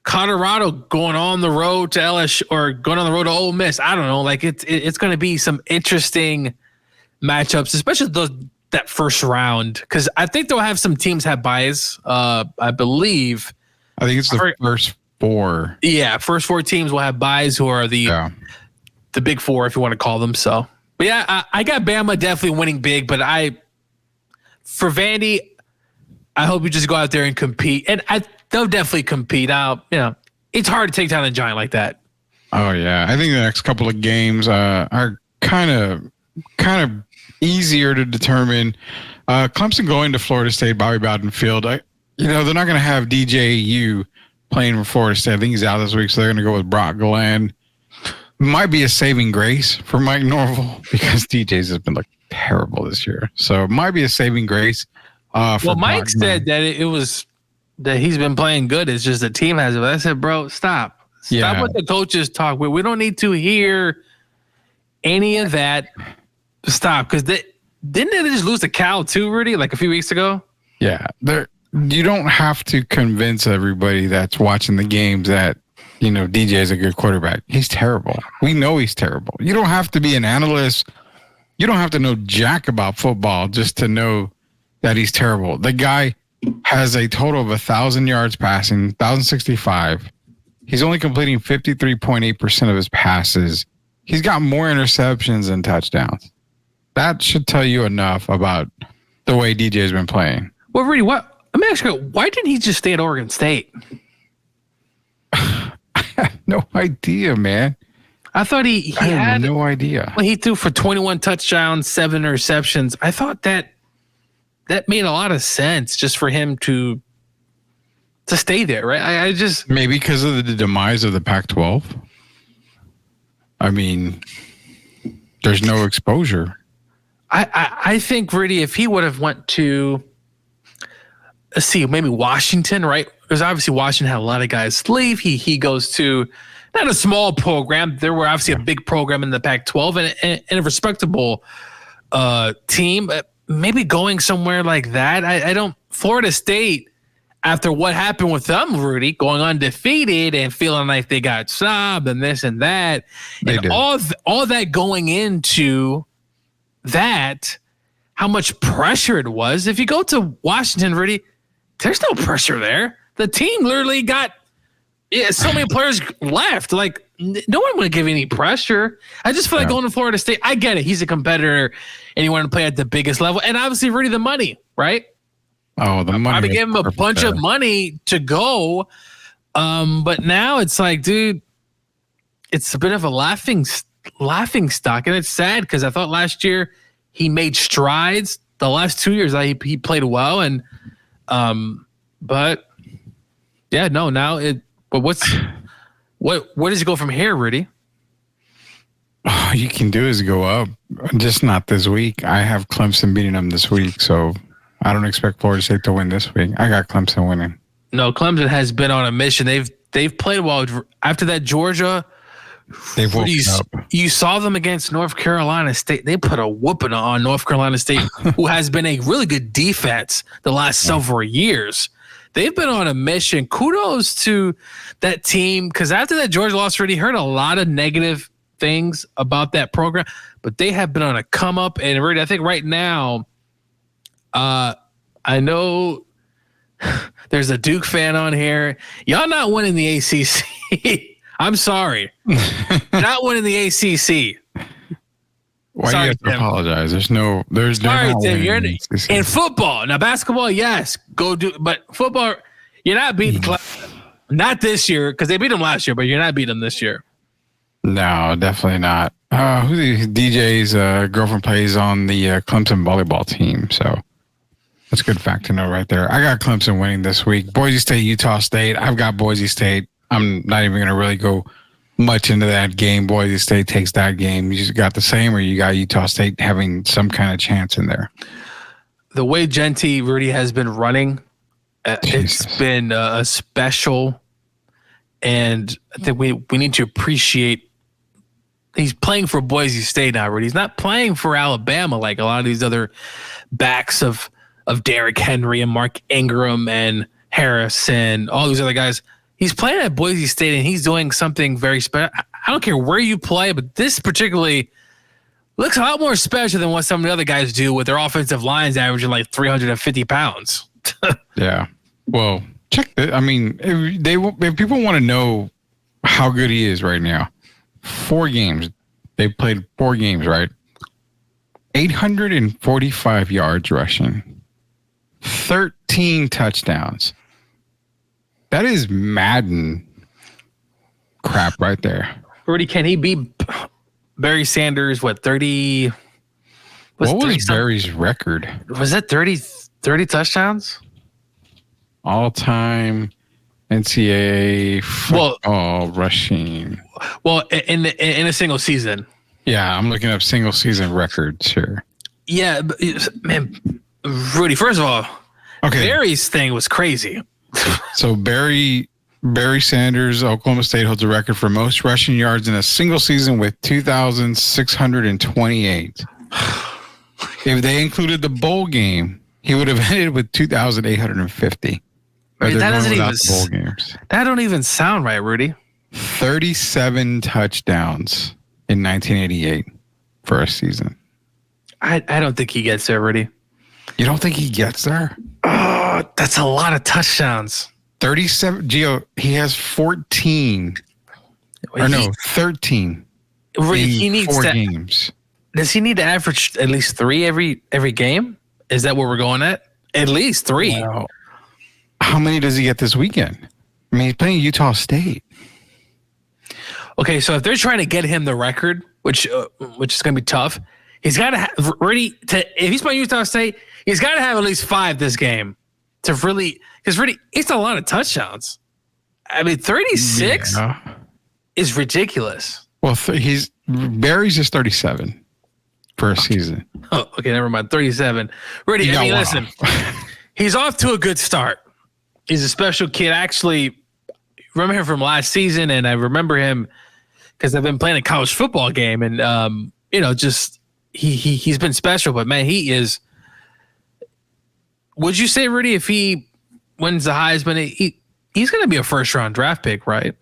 Colorado going on the road to LSU or going on the road to Ole Miss. I don't know. Like, it's going to be some interesting matchups, especially that first round, because I think they'll have some teams have buys. I believe. I think it's the first 4. Yeah, first 4 teams will have buys who are the big 4, if you want to call them. So, but yeah, I got Bama definitely winning big, but for Vandy, I hope you just go out there and compete, and they'll definitely compete. It's hard to take down a giant like that. Oh yeah, I think the next couple of games are kind of easier to determine. Clemson going to Florida State, Bobby Bowden Field. They're not going to have DJU playing for Florida State. I think he's out this week, so they're going to go with Brock Glenn. Might be a saving grace for Mike Norvell because DJ's has been terrible this year. So it might be a saving grace. Well, Mike said that it was that he's been playing good. It's just the team has it. I said, bro, stop. Stop what the coaches talk. We don't need to hear any of that. Stop. Because didn't they just lose to Cal too, Rudy, like a few weeks ago? Yeah. You don't have to convince everybody that's watching the games that, DJ is a good quarterback. He's terrible. We know he's terrible. You don't have to be an analyst. You don't have to know jack about football just to know that he's terrible. The guy has a total of 1,000 yards passing, 1,065. He's only completing 53.8% of his passes. He's got more interceptions than touchdowns. That should tell you enough about the way DJ's been playing. Well, Rudy, let me ask you, why didn't he just stay at Oregon State? I have no idea, man. I thought he had no idea. Well, he threw for 21 touchdowns, 7 interceptions. I thought that made a lot of sense just for him to stay there, right? I just maybe because of the demise of the Pac-12. I mean, there's no exposure. I think, Rudy, if he would have went to, let's see, maybe Washington, right? Because obviously Washington had a lot of guys leave. He goes to not a small program. There were obviously a big program in the Pac-12 and a respectable team. maybe going somewhere like that. I don't. Florida State, after what happened with them, Rudy, going undefeated and feeling like they got subbed and this and that, and all that going into that, how much pressure it was. If you go to Washington, Rudy, there's no pressure there. The team literally got so many players left. Like, no one would give any pressure. I just feel like going to Florida State. I get it. He's a competitor and he wanted to play at the biggest level. And obviously, Rudy, the money, right? Oh, the money. Probably gave him a bunch of money to go. But now it's like, dude, it's a bit of a laughing stock. And it's sad because I thought last year he made strides. The last 2 years he played well. And but yeah, no, now it. But where does it go from here, Rudy? All you can do is go up. Just not this week. I have Clemson beating them this week, so I don't expect Florida State to win this week. I got Clemson winning. No, Clemson has been on a mission. They've played well after that Georgia. They've woken up. You saw them against North Carolina State. They put a whooping on North Carolina State, who has been a really good defense the last several years. They've been on a mission. Kudos to that team, because after that Georgia loss, already heard a lot of negative things about that program, but they have been on a come up. And Rudy, I think right now, I know there's a Duke fan on here. Y'all not winning the ACC. I'm sorry. Not winning the ACC. Why sorry, do you have to Tim. apologize? There's sorry, no Tim. You're in football. Now, basketball, yes, go do. But football, you're not beating Clemson. Not this year, because they beat them last year, but you're not beating them this year. No, definitely not. DJ's girlfriend plays on the Clemson volleyball team, so that's a good fact to know right there. I got Clemson winning this week. Boise State, Utah State. I've got Boise State. I'm not even going to really go much into that game. Boise State takes that game. You just got the same, or you got Utah State having some kind of chance in there? The way Genty, Rudy, has been running, it's been a special, and I think we need to appreciate he's playing for Boise State now, Rudy. He's not playing for Alabama like a lot of these other backs of Derrick Henry and Mark Ingram and Harris and all these other guys. He's playing at Boise State, and he's doing something very special. I don't care where you play, but this particularly looks a lot more special than what some of the other guys do with their offensive lines averaging like 350 pounds. Yeah. Well, check it. I mean, if people want to know how good he is right now, 4 games. They played 4 games, right? 845 yards rushing, 13 touchdowns. That is Madden crap right there. Rudy, can he be Barry Sanders? What, 30? What was Barry's record? Was that 30 touchdowns? All-time NCAA football rushing. Well, in a single season. Yeah, I'm looking up single season records here. Yeah, but, man, Rudy, first of all, okay, Barry's thing was crazy. So Barry Sanders, Oklahoma State, holds a record for most rushing yards in a single season with 2,628. If they included the bowl game, he would have ended with 2,850. Right, that doesn't even the bowl games. That don't even sound right, Rudy. 37 touchdowns in 1988 for a season. I don't think he gets there, Rudy. You don't think he gets there? Oh, that's a lot of touchdowns. 37. Gio, he has 14. Or no, 13. Rudy, he needs 4 games. Does he need to average at least 3 every game? Is that what we're going at? At least 3. Wow. How many does he get this weekend? I mean, he's playing Utah State. Okay, so if they're trying to get him the record, which is going to be tough, he's got to have if he's playing Utah State, he's got to have at least 5 this game to really, because really, it's a lot of touchdowns. I mean, 36 is ridiculous. Well, Barry's just 37 for a season. Oh, okay, never mind. 37. Rudy, I mean, listen, he's off to a good start. He's a special kid. I actually remember him from last season, and I remember him because I've been playing a college football game, and just he's been special. But man, he is would you say, Rudy, if he wins the Heisman, he's going to be a first-round draft pick, right?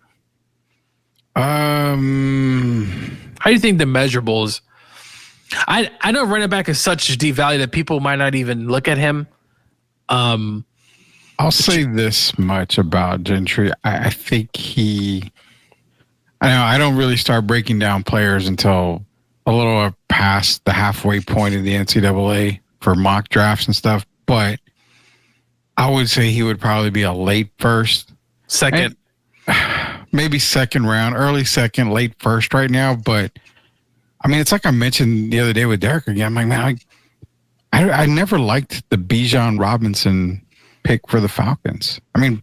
How do you think the measurables? I know running back is such a deep value that people might not even look at him. I'll say this much about Gentry. I think I don't really start breaking down players until a little past the halfway point of the NCAA for mock drafts and stuff. But I would say he would probably be a late first. Second. Maybe second round, early second, late first right now. But I mean, it's like I mentioned the other day with Derek again. I'm like, man, I never liked the Bijan Robinson pick for the Falcons. I mean,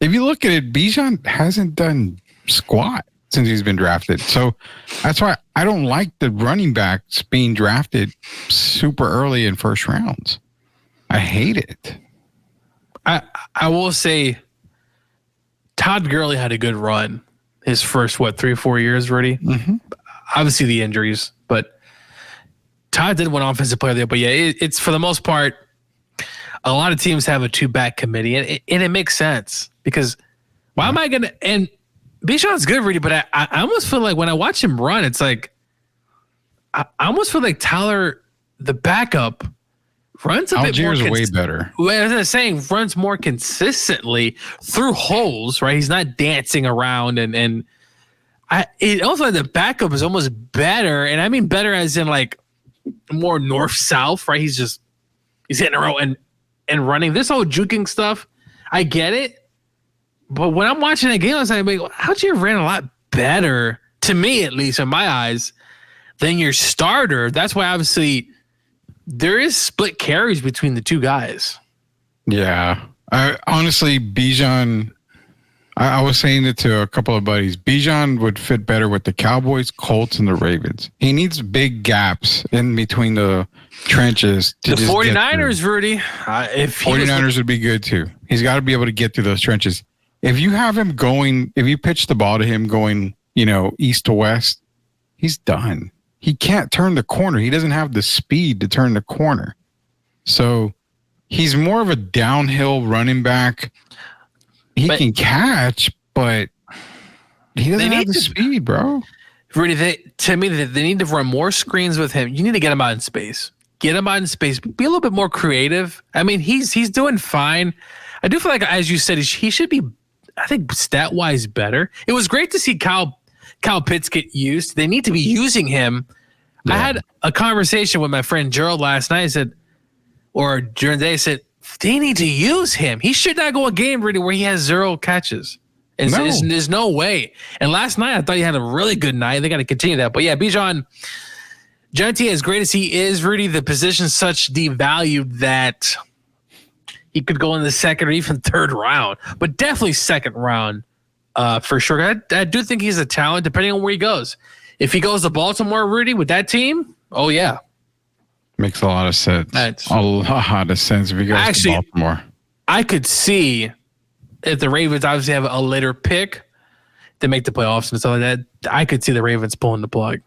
if you look at it, Bijan hasn't done squat since he's been drafted. So that's why I don't like the running backs being drafted super early in first rounds. I hate it. I will say Todd Gurley had a good run his first, 3 or 4 years, Rudy? Mm-hmm. Obviously the injuries, but Todd did win offensive player there. But yeah, it's for the most part, a lot of teams have a 2-back committee, and it makes sense because why am I going to – and Bijan's good, Rudy, but I almost feel like when I watch him run, it's like I almost feel like Tyler, the backup, runs a Algiers bit more. Way better. Well, as I was saying, runs more consistently through holes, right? He's not dancing around, and it also like the backup is almost better, and I mean better as in like more north-south, right? He's hitting a row and running. This whole juking stuff, I get it, but when I'm watching that game, I was like, Algier ran a lot better, to me at least, in my eyes, than your starter. That's why obviously there is split carries between the two guys. Yeah. Honestly, Bijan, I was saying it to a couple of buddies. Bijan would fit better with the Cowboys, Colts, and the Ravens. He needs big gaps in between the trenches. The 49ers, Rudy. If 49ers would be good too. He's got to be able to get through those trenches. If you have him going, if you pitch the ball to him going, east to west, he's done. He can't turn the corner. He doesn't have the speed to turn the corner. So he's more of a downhill running back. He can catch, but he doesn't have the speed, bro. Rudy, to me, they need to run more screens with him. You need to get him out in space. Get him out in space. Be a little bit more creative. I mean, he's doing fine. I do feel like, as you said, he should be, I think, stat-wise better. It was great to see Kyle Pitts get used. They need to be using him. Yeah. I had a conversation with my friend Gerald last night. I said, or during the day, I said, they need to use him. He should not go a game, Rudy, where he has 0 catches. There's no way. And last night, I thought he had a really good night. They got to continue that. But yeah, Bijan, Gentry, as great as he is, Rudy, the position's such devalued that he could go in the second or even third round, but definitely second round for sure. I do think he's a talent, depending on where he goes. If he goes to Baltimore, Rudy, with that team, oh yeah. Makes a lot of sense. A lot of sense if he goes to Baltimore. I could see if the Ravens obviously have a later pick to make the playoffs and stuff like that. I could see the Ravens pulling the plug.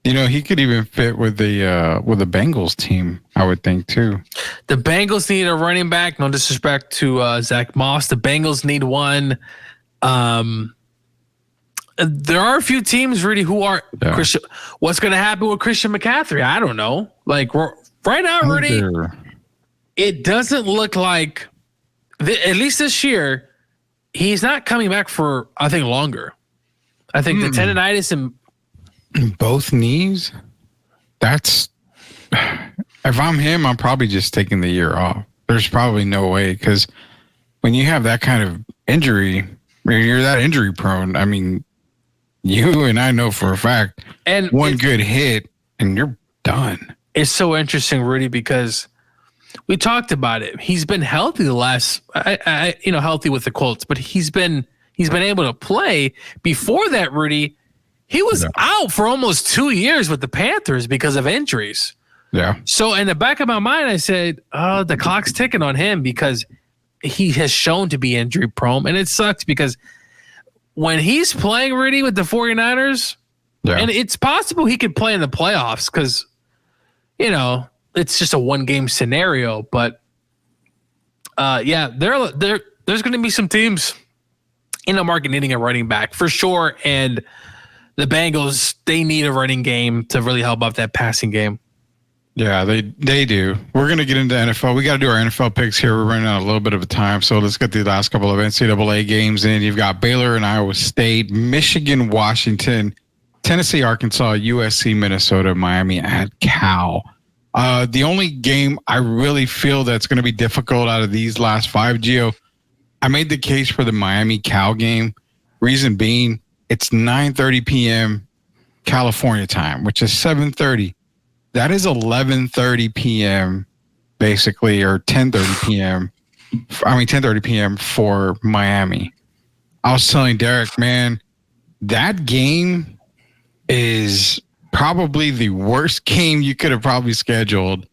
He could even fit with the Bengals team, I would think, too. The Bengals need a running back. No disrespect to Zach Moss. The Bengals need one. There are a few teams, Rudy, who are Christian. What's going to happen with Christian McCaffrey? I don't know. Like right now, Rudy, it doesn't look like, at least this year, he's not coming back for, I think, longer. I think the tendonitis and both knees. That's, if I'm him, I'm probably just taking the year off. There's probably no way, because when you have that kind of injury, when you're that injury prone, I mean, you and I know for a fact, and one good hit and you're done. It's so interesting, Rudy, because we talked about it. He's been healthy the last, healthy with the Colts, but he's been able to play. Before that, Rudy, he was out for almost 2 years with the Panthers because of injuries. Yeah. So in the back of my mind, I said, oh, the clock's ticking on him because he has shown to be injury prone. And it sucks because when he's playing, Rudy, with the 49ers, and it's possible he could play in the playoffs because, it's just a one-game scenario. But Yeah, there's going to be some teams in the market needing a running back for sure, and the Bengals, they need a running game to really help out that passing game. Yeah, they do. We're going to get into NFL. We got to do our NFL picks here. We're running out a little bit of a time, so let's get the last couple of NCAA games in. You've got Baylor and Iowa State, Michigan, Washington, Tennessee, Arkansas, USC, Minnesota, Miami at Cal. The only game I really feel that's going to be difficult out of these last five, Gio, I made the case for the Miami Cal game. Reason being, it's 9:30 p.m. California time, which is 7:30. That is 11:30 p.m. basically, or 10:30 p.m. 10:30 p.m. for Miami. I was telling Derek, man, that game is probably the worst game you could have probably scheduled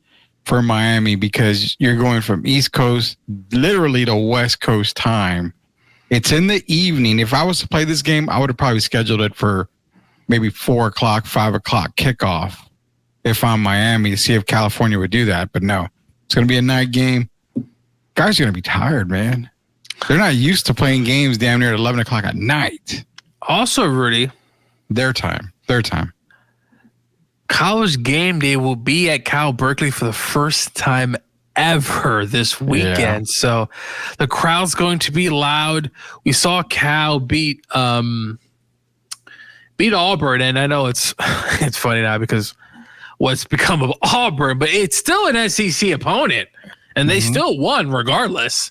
for Miami because you're going from East Coast literally to West Coast time. It's in the evening. If I was to play this game, I would have probably scheduled it for maybe 4 o'clock, 5 o'clock kickoff if I'm Miami to see if California would do that. But no, it's going to be a night game. Guys are going to be tired, man. They're not used to playing games damn near 11 o'clock at night. Also, Rudy. Their time. College game day will be at Cal Berkeley for the first time ever this weekend. Yeah. So the crowd's going to be loud. We saw Cal beat Auburn, and I know it's funny now because what's become of Auburn, but it's still an SEC opponent, and they still won regardless.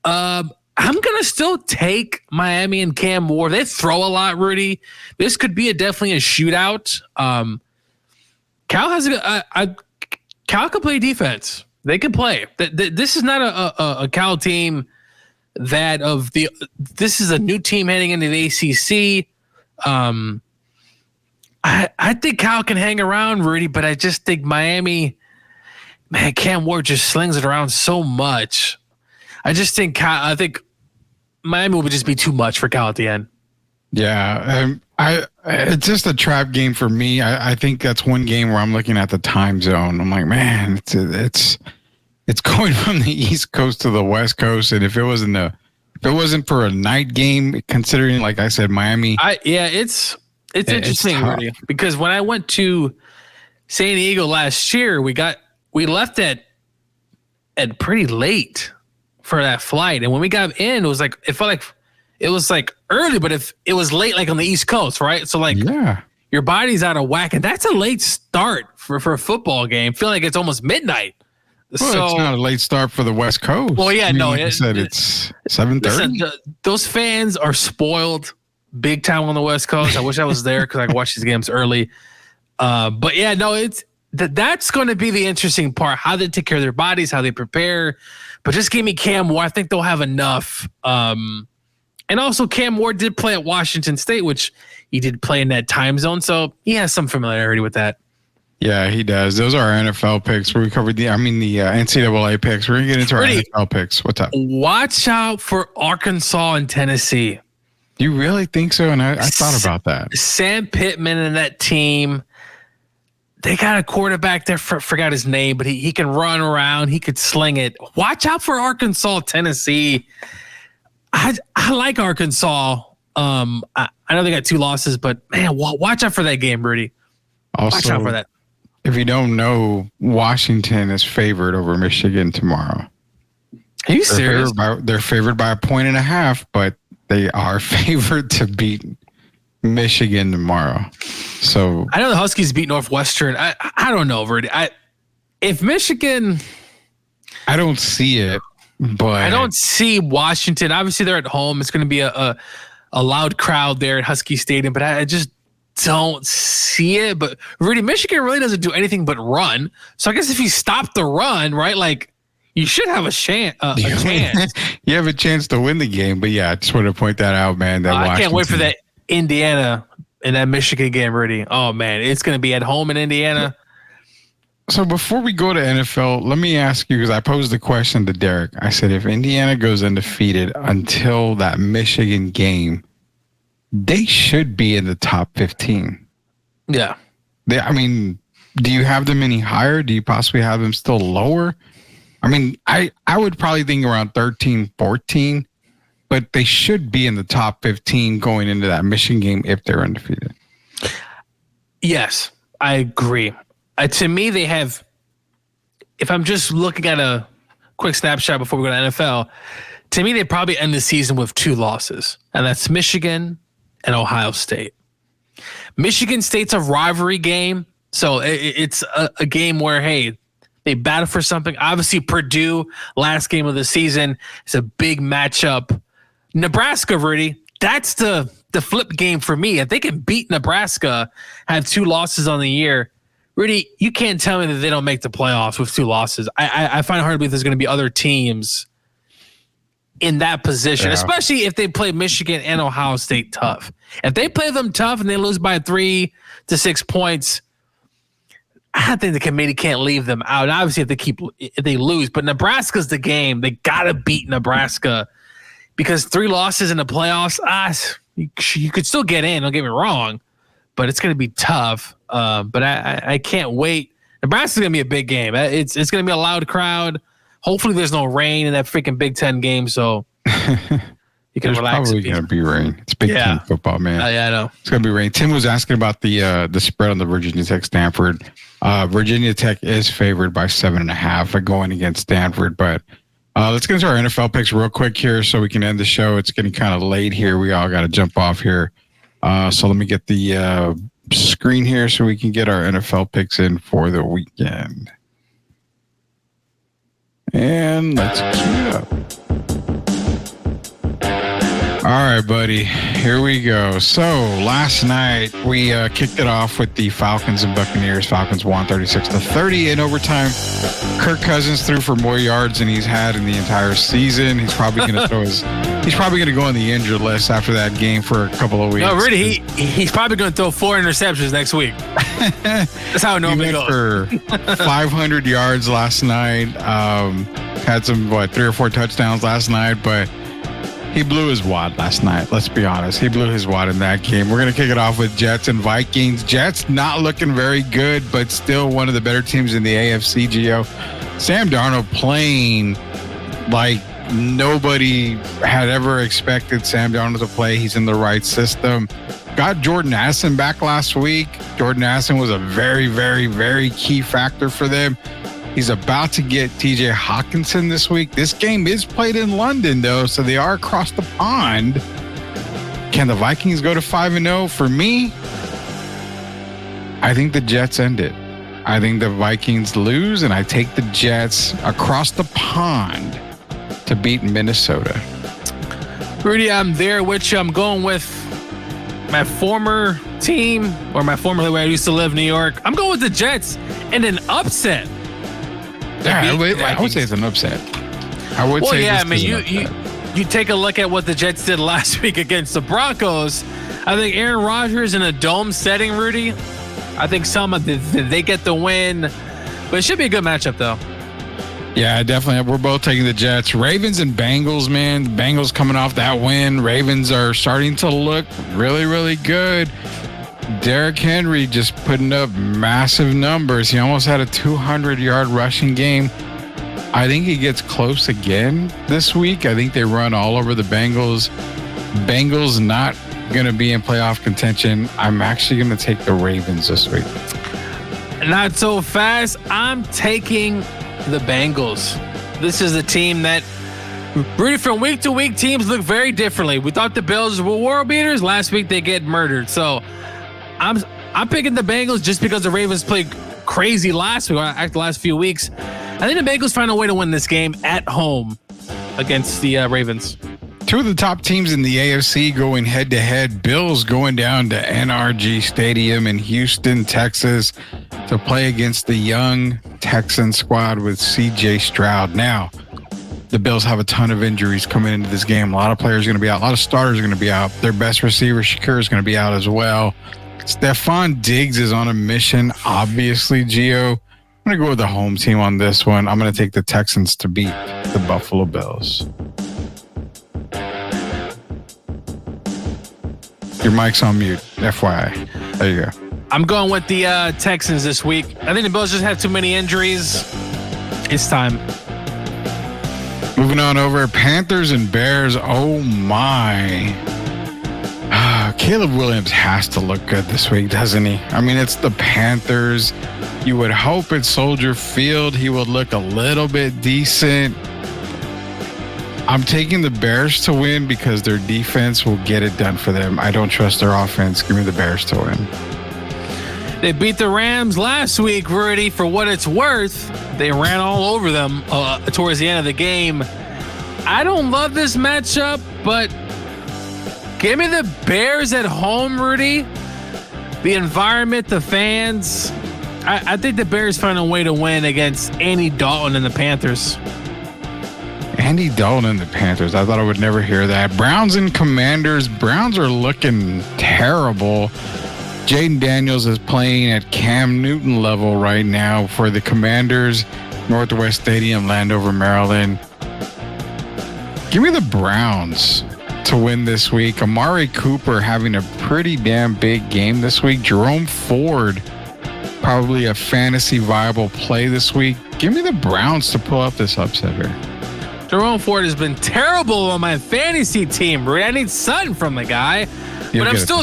I'm gonna still take Miami and Cam Ward. They throw a lot, Rudy. This could be definitely a shootout. Cal has Cal can play defense. They can play. This is not a Cal team this is a new team heading into the ACC. I think Cal can hang around, Rudy, but I just think Miami, man, Cam Ward just slings it around so much. I think Miami will just be too much for Cal at the end. Yeah, it's just a trap game for me. I think that's one game where I'm looking at the time zone. I'm like, man, it's going from the East Coast to the West Coast, and if it wasn't for a night game, considering, like I said, Miami. It's interesting, Rudy, because when I went to San Diego last year, we left at pretty late for that flight, and when we got in, it felt like it was like early, but if it was late, like on the East Coast, right? So your body's out of whack, and that's a late start for a football game. Feel like it's almost midnight. Well, so, it's not a late start for the West Coast. Well, yeah, you said it's 7:30. Those fans are spoiled big time on the West Coast. I wish I was there because I could watch these games early. But yeah, no, that's going to be the interesting part. How they take care of their bodies, how they prepare. But just give me Cam Ward. I think they'll have enough. And also, Cam Ward did play at Washington State, which he did play in that time zone, so he has some familiarity with that. Yeah, he does. Those are our NFL picks. We covered the NCAA picks. We're gonna get into our NFL picks. What's up? Watch out for Arkansas and Tennessee. You really think so? And I thought about that. Sam Pittman and that team, they got a quarterback there. Forgot his name, but he can run around. He could sling it. Watch out for Arkansas, Tennessee. I like Arkansas. I know they got 2 losses, but man, watch out for that game, Rudy. Also, watch out for that. If you don't know, Washington is favored over Michigan tomorrow. Are you serious? They're favored by 1.5 points, but they are favored to beat Michigan tomorrow. So I know the Huskies beat Northwestern. I don't know, Rudy. If Michigan, I don't see it. But I don't see Washington. Obviously, they're at home. It's going to be a loud crowd there at Husky Stadium, but I just don't see it. But Rudy, Michigan really doesn't do anything but run. So I guess if you stop the run, right, like you should have a chance. You have a chance to win the game. But yeah, I just want to point that out, man. I can't wait for that Indiana and that Michigan game, Rudy. Oh man, it's going to be at home in Indiana. So before we go to NFL, let me ask you, because I posed the question to Derek. I said, if Indiana goes undefeated until that Michigan game, they should be in the top 15. Yeah. Do you have them any higher? Do you possibly have them still lower? I mean, I would probably think around 13, 14, but they should be in the top 15 going into that Michigan game if they're undefeated. Yes, I agree. To me, they have, if I'm just looking at a quick snapshot before we go to NFL, to me, they probably end the season with 2 losses, and that's Michigan and Ohio State. Michigan State's a rivalry game, so it's a game where, hey, they battle for something. Obviously, Purdue, last game of the season, it's a big matchup. Nebraska, Rudy, that's the flip game for me. If they can beat Nebraska, have 2 losses on the year, Rudy, you can't tell me that they don't make the playoffs with 2 losses. I find it hard to believe there's going to be other teams in that position, especially if they play Michigan and Ohio State tough. If they play them tough and they lose by 3 to 6 points, I think the committee can't leave them out. Obviously, if they lose, but Nebraska's the game. They gotta beat Nebraska because 3 losses in the playoffs. You could still get in. Don't get me wrong, but it's gonna be tough. But I can't wait. Nebraska's gonna be a big game. It's gonna be a loud crowd. Hopefully, there's no rain in that freaking Big Ten game, so you can relax. Probably gonna be rain. It's Big Ten football, man. Yeah, I know. It's gonna be rain. Tim was asking about the spread on the Virginia Tech Stanford. Virginia Tech is favored by 7.5 going against Stanford, but let's get into our NFL picks real quick here so we can end the show. It's getting kind of late here. We all got to jump off here. So let me get the screen here so we can get our NFL picks in for the weekend. And let's cue it up. All right, buddy. Here we go. So last night we kicked it off with the Falcons and Buccaneers. Falcons won 36-30 in overtime. Kirk Cousins threw for more yards than he's had in the entire season. He's probably going to He's probably going to go on the injured list after that game for a couple of weeks. No, really, he's probably going to throw 4 interceptions next week. That's how it normally goes. For 500 yards last night. Had some 3 or 4 touchdowns last night, but he blew his wad last night. Let's be honest. He blew his wad in that game. We're going to kick it off with Jets and Vikings. Jets not looking very good, but still one of the better teams in the AFC, Gio. Sam Darnold playing like nobody had ever expected Sam Darnold to play. He's in the right system. Got Jordan Addison back last week. Jordan Addison was a very, very, very key factor for them. He's about to get TJ Hawkinson this week. This game is played in London, though, so they are across the pond. Can the Vikings go to 5-0? For me, I think the Jets end it. I think the Vikings lose, and I take the Jets across the pond to beat Minnesota. Rudy, I'm there with you. I'm going with my former team, or my former where I used to live, New York. I'm going with the Jets and an upset. Yeah, I would say it's an upset. I would say. Yeah, I mean, you take a look at what the Jets did last week against the Broncos. I think Aaron Rodgers in a dome setting, Rudy. I think they get the win, but it should be a good matchup, though. Yeah, definitely. We're both taking the Jets. Ravens and Bengals, man. The Bengals coming off that win. Ravens are starting to look really, really good. Derrick Henry just putting up massive numbers. He almost had a 200-yard rushing game. I think he gets close again this week. I think they run all over the Bengals. Bengals not going to be in playoff contention. I'm actually going to take the Ravens this week. Not so fast. I'm taking the Bengals. This is a team that, Rudy, from week to week, teams look very differently. We thought the Bills were world beaters. Last week, they get murdered. So I'm picking the Bengals just because the Ravens played crazy last week, or the last few weeks. I think the Bengals find a way to win this game at home against the Ravens. 2 of the top teams in the AFC going head-to-head. Bills going down to NRG Stadium in Houston, Texas, to play against the young Texan squad with C.J. Stroud. Now, the Bills have a ton of injuries coming into this game. A lot of players are going to be out. A lot of starters are going to be out. Their best receiver, Shakur, is going to be out as well. Stephon Diggs is on a mission, obviously, Gio. I'm going to go with the home team on this one. I'm going to take the Texans to beat the Buffalo Bills. Your mic's on mute, FYI. There you go. I'm going with the Texans this week. I think the Bills just have too many injuries. It's time. Moving on over, Panthers and Bears. Oh my. Caleb Williams has to look good this week, doesn't he? I mean, it's the Panthers. You would hope at Soldier Field he would look a little bit decent. I'm taking the Bears to win because their defense will get it done for them. I don't trust their offense. Give me the Bears to win. They beat the Rams last week, Rudy. For what it's worth, they ran all over them towards the end of the game. I don't love this matchup, but give me the Bears at home, Rudy. The environment, the fans. I think the Bears find a way to win against Andy Dalton and the Panthers. Andy Dalton and the Panthers. I thought I would never hear that. Browns and Commanders. Browns are looking terrible. Jaden Daniels is playing at Cam Newton level right now for the Commanders. Northwest Stadium, Landover, Maryland. Give me the Browns to win this week. Amari Cooper having a pretty damn big game this week. Jerome Ford, probably a fantasy viable play this week. Give me the Browns to pull up this upset here. Jerome Ford has been terrible on my fantasy team, Rudy. I need something from the guy. But I'm still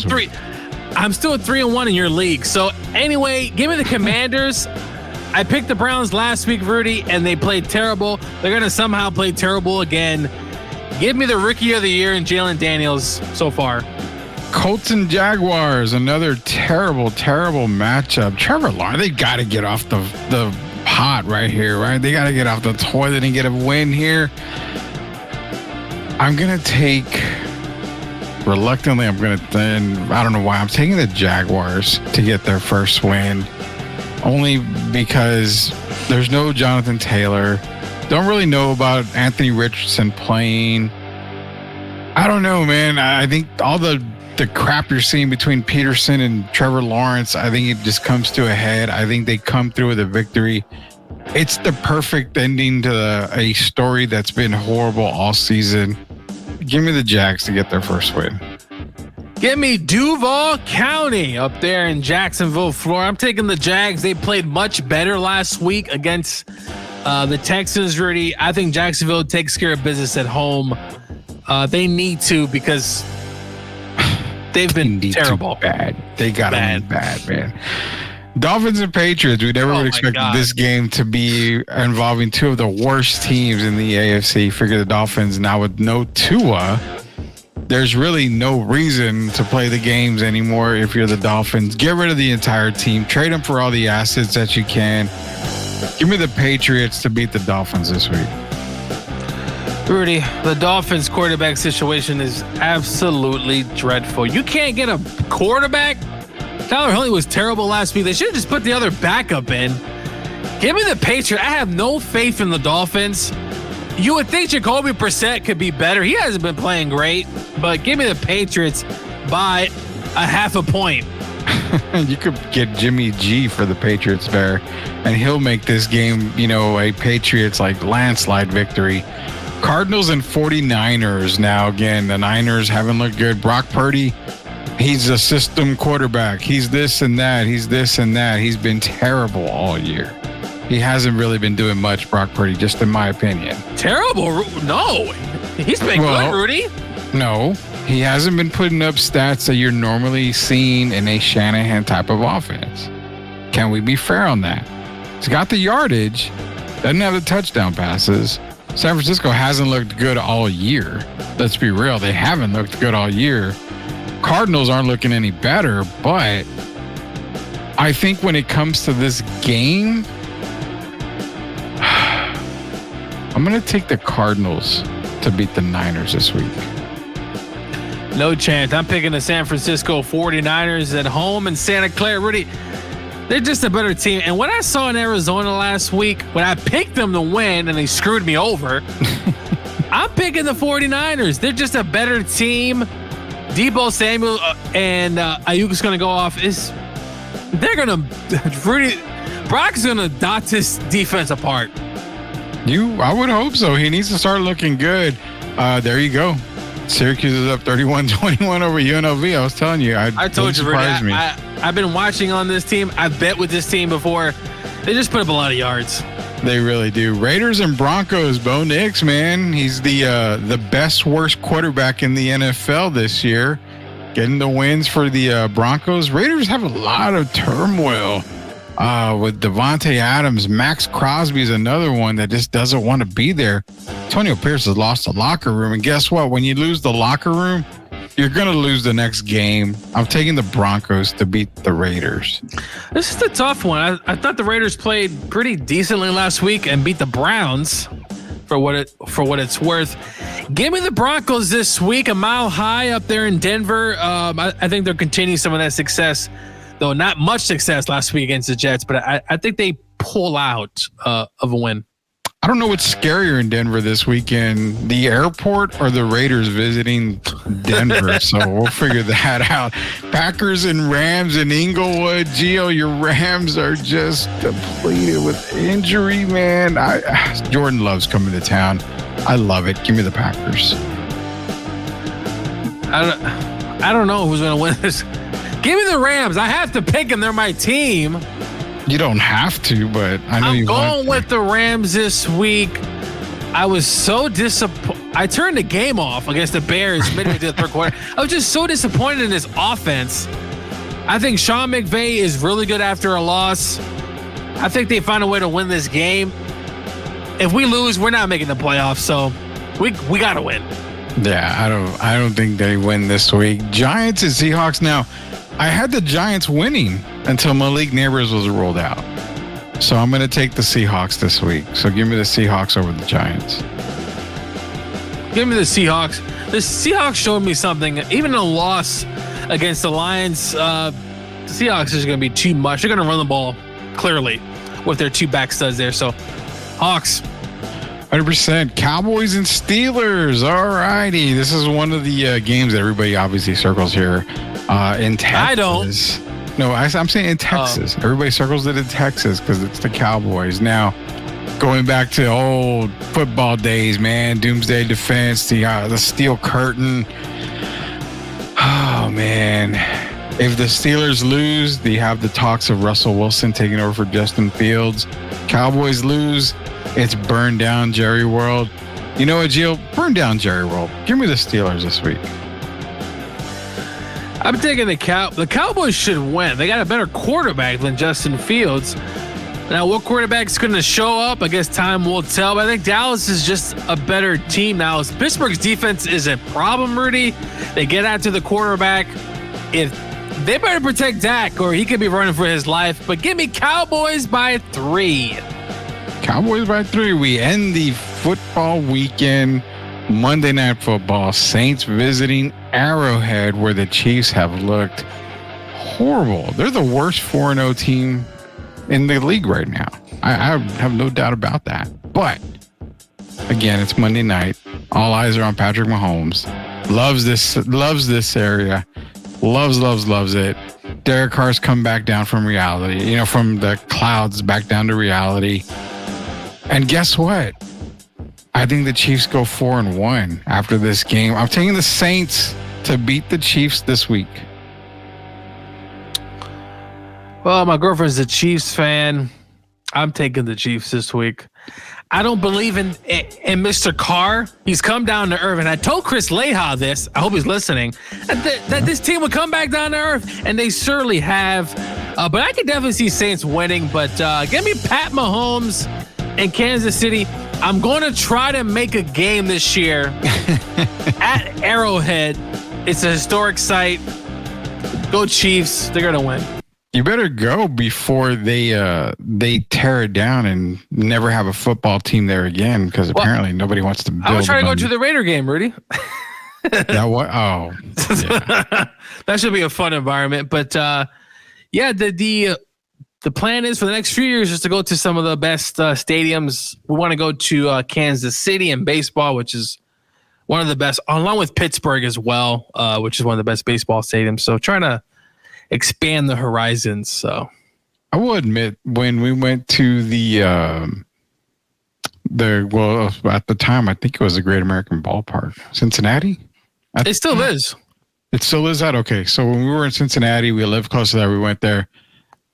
3-1 in your league. So anyway, give me the Commanders. I picked the Browns last week, Rudy, and they played terrible. They're going to somehow play terrible again. Give me the Rookie of the Year and Jalen Daniels so far. Colts and Jaguars, another terrible, terrible matchup. Trevor Lawrence, they got to get off the pot right here, right? They got to get off the toilet and get a win here. I'm going to take, reluctantly, I don't know why, I'm taking the Jaguars to get their first win. Only because there's no Jonathan Taylor. Don't really know about Anthony Richardson playing. I don't know, man. I think all the crap you're seeing between Peterson and Trevor Lawrence, I think it just comes to a head. I think they come through with a victory. It's the perfect ending to a story that's been horrible all season. Give me the Jags to get their first win. Give me Duval County up there in Jacksonville, Florida. I'm taking the Jags. They played much better last week against the Texans, Rudy. I think Jacksonville takes care of business at home. They need to because they've been terrible. Bad. They got to be bad, man. Dolphins and Patriots. We never would expect this game to be involving two of the worst teams in the AFC. Figure the Dolphins now with no Tua. There's really no reason to play the games anymore if you're the Dolphins. Get rid of the entire team. Trade them for all the assets that you can. Give me the Patriots to beat the Dolphins this week. Rudy, the Dolphins quarterback situation is absolutely dreadful. You can't get a quarterback. Tyler Huntley was terrible last week. They should have just put the other backup in. Give me the Patriots. I have no faith in the Dolphins. You would think Jacoby Brissett could be better. He hasn't been playing great, but give me the Patriots by a half a point. You could get Jimmy G for the Patriots there, and he'll make this game, a Patriots like landslide victory. Cardinals and 49ers now. Again, the Niners haven't looked good. Brock Purdy, he's a system quarterback. He's this and that. He's this and that. He's been terrible all year. He hasn't really been doing much, Brock Purdy, just in my opinion. Terrible? No. He's been good, Rudy. No, he hasn't been putting up stats that you're normally seeing in a Shanahan type of offense. Can we be fair on that? He's got the yardage, doesn't have the touchdown passes. San Francisco hasn't looked good all year. Let's be real. They haven't looked good all year. Cardinals aren't looking any better, but I think when it comes to this game, I'm going to take the Cardinals to beat the Niners this week. No chance. I'm picking the San Francisco 49ers at home in Santa Clara. Rudy, they're just a better team. And what I saw in Arizona last week, when I picked them to win and they screwed me over, I'm picking the 49ers. They're just a better team. Deebo Samuel and Ayuk's going to go off. They're going to, Rudy, Brock's going to dot this defense apart. I would hope so. He needs to start looking good. There you go. Syracuse is up 31-21 over UNLV. I was telling you. I told you, Rudy, I've been watching on this team. I've bet with this team before. They just put up a lot of yards. They really do. Raiders and Broncos. Bo Nix, man, he's the best worst quarterback in the NFL this year, getting the wins for the Broncos. Raiders have a lot of turmoil with Devontae Adams. Max Crosby is another one that just doesn't want to be there. Antonio Pierce has lost the locker room, and guess what? When you lose the locker room, you're going to lose the next game. I'm taking the Broncos to beat the Raiders. This is a tough one. I thought the Raiders played pretty decently last week and beat the Browns for what it's worth. Give me the Broncos this week, a mile high up there in Denver. I think they're continuing some of that success, though not much success last week against the Jets, but I think they pull out of a win. I don't know what's scarier in Denver this weekend, the airport or the Raiders visiting Denver. So we'll figure that out. Packers and Rams in Inglewood. Gio, your Rams are just depleted with injury, man. Jordan Love's coming to town. I love it. Give me the Packers. I don't know who's going to win this. Give me the Rams. I have to pick them. They're my team. You don't have to, but I know I'm you want to. going with the Rams this week. I was so disappointed. I turned the game off against the Bears midway through the third quarter. I was just so disappointed in this offense. I think Sean McVay is really good after a loss. I think they find a way to win this game. If we lose, we're not making the playoffs, so we got to win. Yeah, I don't think they win this week. Giants and Seahawks. Now, I had the Giants winning until Malik Neighbors was rolled out. So I'm going to take the Seahawks this week. So give me the Seahawks over the Giants. Give me the Seahawks. The Seahawks showed me something. Even a loss against the Lions, the Seahawks is going to be too much. They're going to run the ball, clearly, with their two back studs there. So, Hawks. 100%. Cowboys and Steelers. All righty. This is one of the games that everybody obviously circles here in Texas. I don't. No, I'm saying in Texas. Everybody circles it in Texas because it's the Cowboys. Now, going back to old football days, man, Doomsday Defense, the Steel Curtain. Oh, man. If the Steelers lose, they have the talks of Russell Wilson taking over for Justin Fields. Cowboys lose, it's burn down Jerry World. You know what, Gio? Burn down Jerry World. Give me the Steelers this week. I'm taking the Cowboys should win. They got a better quarterback than Justin Fields. Now, what quarterback's going to show up? I guess time will tell. But I think Dallas is just a better team now. Pittsburgh's defense is a problem, Rudy. They get out to the quarterback. If they better protect Dak, or he could be running for his life. But give me Cowboys by 3. Cowboys by 3. We end the football weekend. Monday Night Football. Saints visiting Arrowhead, where the Chiefs have looked horrible. They're the worst 4-0 team in the league right now. I have no doubt about that. But again, it's Monday night. All eyes are on Patrick Mahomes. Loves this area. Loves it. Derek Carr's come back down from reality, from the clouds back down to reality. And guess what? I think the Chiefs go 4-1 after this game. I'm taking the Saints to beat the Chiefs this week. Well, my girlfriend's a Chiefs fan. I'm taking the Chiefs this week. I don't believe in Mr. Carr. He's come down to earth. And I told Chris Leha this. I hope he's listening. That this team would come back down to earth. And they certainly have. But I can definitely see Saints winning. But give me Pat Mahomes in Kansas City. I'm going to try to make a game this year at Arrowhead. It's a historic site. Go Chiefs. They're going to win. You better go before they tear it down and never have a football team there again, because apparently nobody wants to build. I was trying to go to the Raider game, Rudy. That what? Oh, yeah. That should be a fun environment. But yeah, the plan is for the next few years is to go to some of the best stadiums. We want to go to Kansas City in baseball, which is one of the best, along with Pittsburgh as well, which is one of the best baseball stadiums. So trying to expand the horizons. So I will admit, when we went to at the time, I think it was the Great American Ballpark, Cincinnati. It still is. It still is that? Okay. So when we were in Cincinnati, we lived close to that. We went there.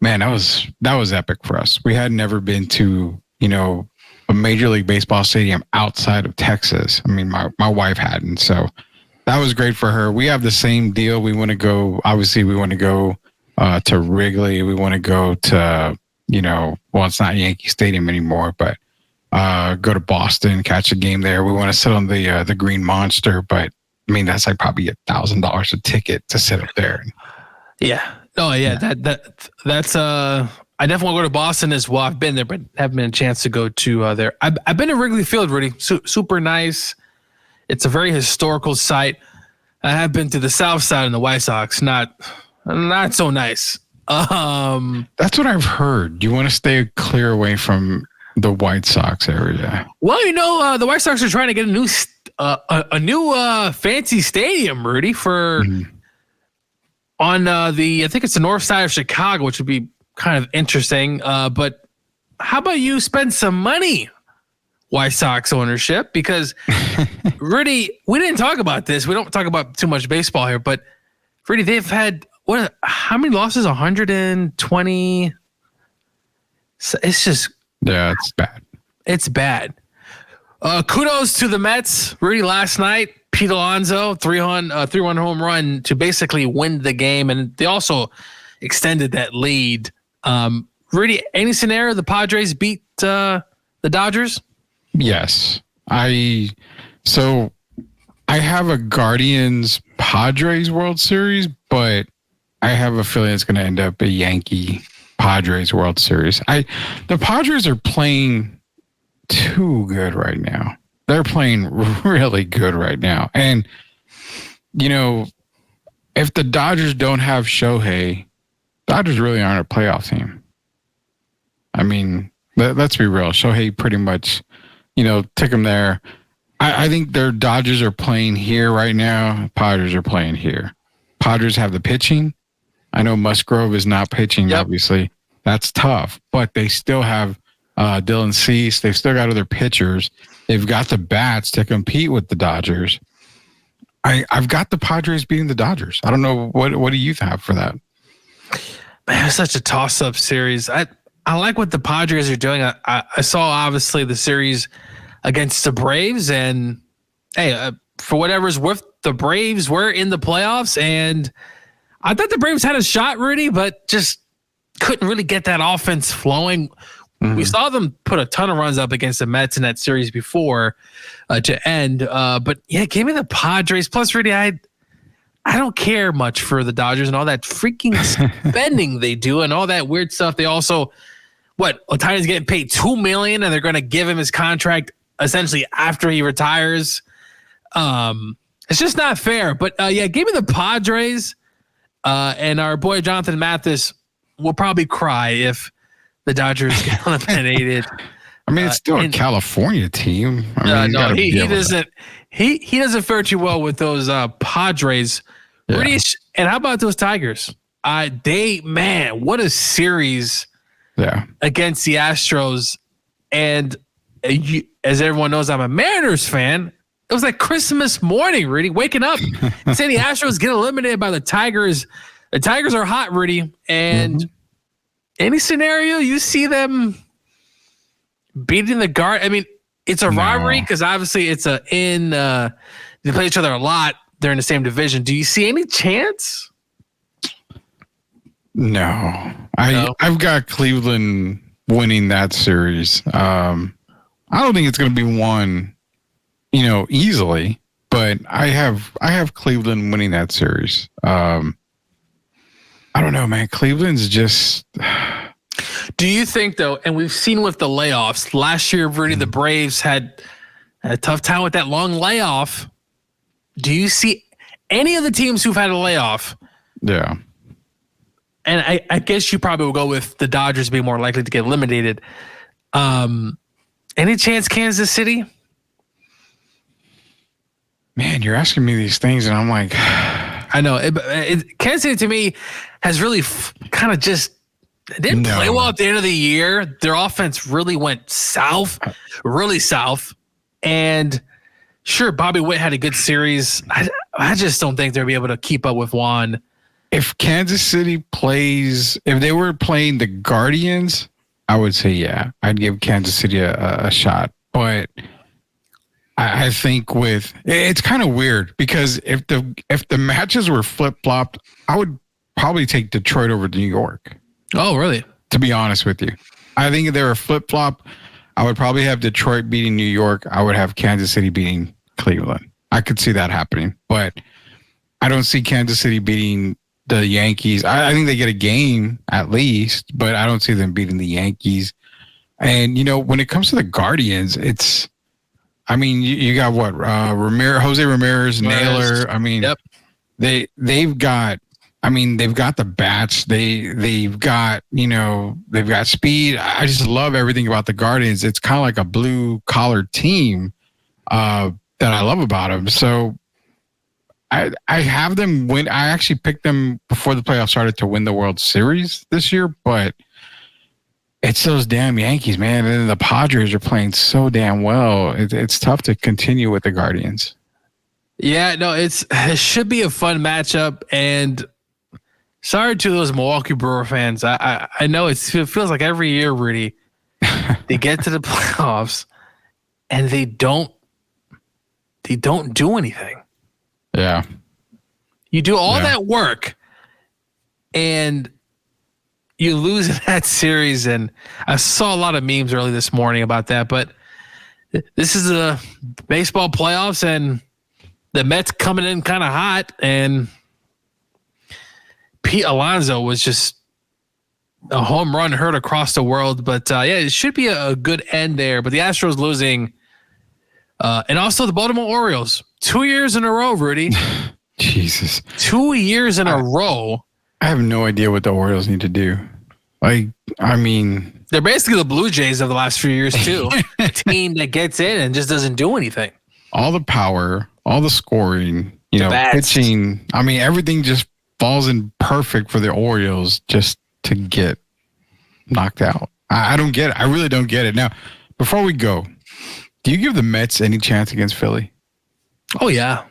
Man, that was epic for us. We had never been to, a Major League Baseball stadium outside of Texas. I mean, my wife hadn't, so that was great for her. We have the same deal. We want to go. Obviously, we want to go to Wrigley. We want to go to well, it's not Yankee Stadium anymore, but go to Boston, catch a game there. We want to sit on the Green Monster, but I mean that's like probably $1,000 a ticket to sit up there. Yeah. Oh yeah. That's I definitely want to go to Boston as well. I've been there, but haven't been a chance to go to there. I've been to Wrigley Field, Rudy. Super nice. It's a very historical site. I have been to the South Side and the White Sox. Not so nice. That's what I've heard. You want to stay clear away from the White Sox area. Well, the White Sox are trying to get a new fancy stadium, Rudy, for on I think it's the north side of Chicago, which would be kind of interesting. But how about you spend some money, White Sox ownership? Because Rudy, we didn't talk about this. We don't talk about too much baseball here, but Rudy, they've had how many losses? 120. It's just it's bad. It's bad. Kudos to the Mets, Rudy. Last night, Pete Alonso 3-1 home run to basically win the game, and they also extended that lead. Rudy, any scenario the Padres beat the Dodgers? Yes, I have a Guardians Padres World Series, but I have a feeling it's going to end up a Yankee Padres World Series. The Padres are playing too good right now. They're playing really good right now. And, if the Dodgers don't have Shohei, Dodgers really aren't a playoff team. I mean, let's be real. Shohei pretty much, took them there. I think their Dodgers are playing here right now. Padres are playing here. Padres have the pitching. I know Musgrove is not pitching, obviously. That's tough. But they still have Dylan Cease. They've still got other pitchers. They've got the bats to compete with the Dodgers. I've got the Padres beating the Dodgers. I don't know. What do you have for that? Man, it's such a toss-up series. I like what the Padres are doing. I saw, obviously, the series against the Braves. And, hey, for whatever's worth, the Braves were in the playoffs. And I thought the Braves had a shot, Rudy, but just couldn't really get that offense flowing. Mm-hmm. We saw them put a ton of runs up against the Mets in that series before to end. But, yeah, give me the Padres. Plus, Rudy, I don't care much for the Dodgers and all that freaking spending they do and all that weird stuff. They also, Ohtani's getting paid $2 million and they're going to give him his contract essentially after he retires. It's just not fair. But, give me the Padres. And our boy Jonathan Mathis will probably cry if the Dodgers get eliminated. I mean, it's still a California team. He doesn't. He doesn't fare too well with those Padres. Yeah. And how about those Tigers? What a series! Yeah, against the Astros. And as everyone knows, I'm a Mariners fan. It was like Christmas morning, Rudy, waking up, saying the Astros get eliminated by the Tigers. The Tigers are hot, Rudy. And any scenario you see them beating the Guard, I mean, it's a rivalry because obviously it's they play each other a lot. They're in the same division. Do you see any chance? No. I've got Cleveland winning that series. I don't think it's going to be won, easily, but I have Cleveland winning that series. I don't know, man. Cleveland's just. Do you think, though, and we've seen with the layoffs, last year, Rudy, the Braves had a tough time with that long layoff. Do you see any of the teams who've had a layoff? Yeah. And I guess you probably will go with the Dodgers being more likely to get eliminated. Any chance Kansas City? Man, you're asking me these things, and I'm like, I know. Kansas City to me has really kind of just didn't play well at the end of the year. Their offense really went south, really south. And sure, Bobby Witt had a good series. I just don't think they'll be able to keep up with Juan. If Kansas City if they were playing the Guardians, I would say, yeah, I'd give Kansas City a shot. But I think it's kind of weird because if the matches were flip flopped, I would probably take Detroit over New York. Oh, really? To be honest with you, I think if they were flip flop, I would probably have Detroit beating New York. I would have Kansas City beating Cleveland. I could see that happening, but I don't see Kansas City beating the Yankees. I think they get a game at least, but I don't see them beating the Yankees. And, when it comes to the Guardians, you got what? Jose Ramirez, Naylor. Yep. They've got the bats. They've got speed. I just love everything about the Guardians. It's kind of like a blue collar team that I love about them. So I have them win. I actually picked them before the playoffs started to win the World Series this year, but it's those damn Yankees, man. And the Padres are playing so damn well. It's tough to continue with the Guardians. Yeah, no, it should be a fun matchup. And sorry to those Milwaukee Brewer fans. I know it feels like every year, Rudy, they get to the playoffs and they don't do anything. Yeah. You do all that work and you lose in that series. And I saw a lot of memes early this morning about that, but this is a baseball playoffs and the Mets coming in kind of hot, and Pete Alonso was just a home run heard across the world. But it should be a good end there. But the Astros losing, and also the Baltimore Orioles 2 years in a row, Rudy. Jesus, 2 years in a row. I have no idea what the Orioles need to do. They're basically the Blue Jays of the last few years too. A team that gets in and just doesn't do anything. All the power, all the scoring, bats. pitching. Everything just falls in perfect for the Orioles just to get knocked out. I don't get it. I really don't get it. Now, before we go, do you give the Mets any chance against Philly? Oh, yeah.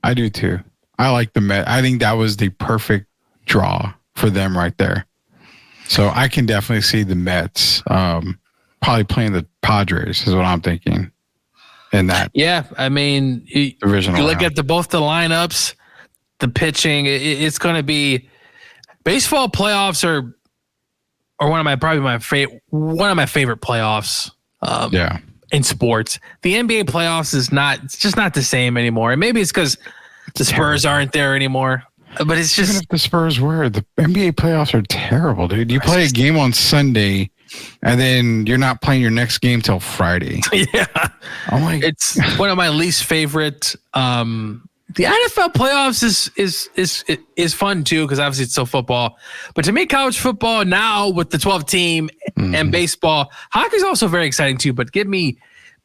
I do too. I like the Mets. I think that was the perfect draw for them right there. So I can definitely see the Mets probably playing the Padres is what I'm thinking. In that, yeah, you look at both the lineups, the pitching. It's going to be baseball playoffs are one of my favorite playoffs. In sports, the NBA playoffs it's just not the same anymore. And maybe it's because the Spurs aren't there anymore. But it's just, even if the Spurs were, the NBA playoffs are terrible, dude. You play a game on Sunday, and then you're not playing your next game till Friday. Yeah. It's one of my least favorite. The NFL playoffs is fun too, because obviously it's still football. But to me, college football now with the 12 team and baseball, hockey's also very exciting too. But give me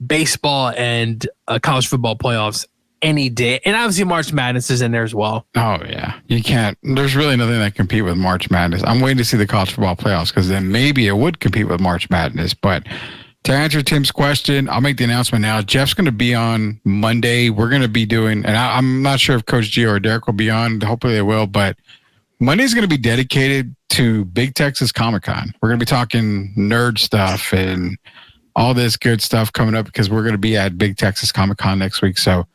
baseball and college football playoffs any day. And obviously March Madness is in there as well. Oh yeah. You can't, there's really nothing that compete with March Madness. I'm waiting to see the college football playoffs because then maybe it would compete with March Madness. But to answer Tim's question, I'll make the announcement now. Jeff's going to be on Monday. We're going to be doing, and I'm not sure if Coach Gio or Derek will be on. Hopefully they will, but Monday's going to be dedicated to Big Texas Comic-Con. We're going to be talking nerd stuff and all this good stuff coming up because we're going to be at Big Texas Comic-Con next week. So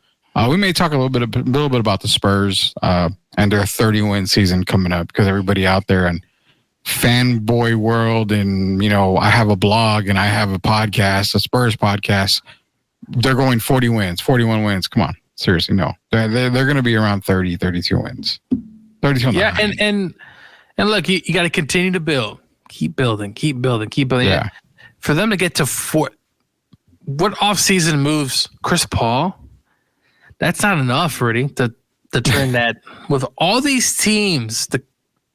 we may talk a little bit about the Spurs and their 30-win season coming up because everybody out there and fanboy world, and I have a blog and I have a podcast, a Spurs podcast. They're going 41 wins. Come on, seriously, no, they're going to be around 30, 32 wins. 32. Yeah, and look, you got to continue to build, keep building. Yeah. For them to get to what offseason moves Chris Paul? That's not enough, Rudy, to turn that with all these teams, the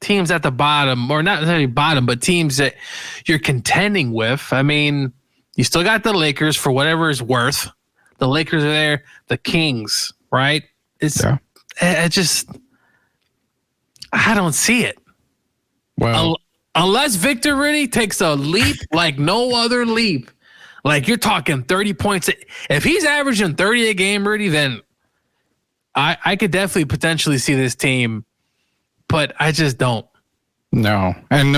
teams at the bottom, or not necessarily bottom, but teams that you're contending with. You still got the Lakers for whatever it's worth. The Lakers are there, the Kings, right? I don't see it. Well, unless Victor Rudy takes a leap like no other leap, like you're talking 30 points. If he's averaging 30 a game, Rudy, then I could definitely potentially see this team, but I just don't. No. And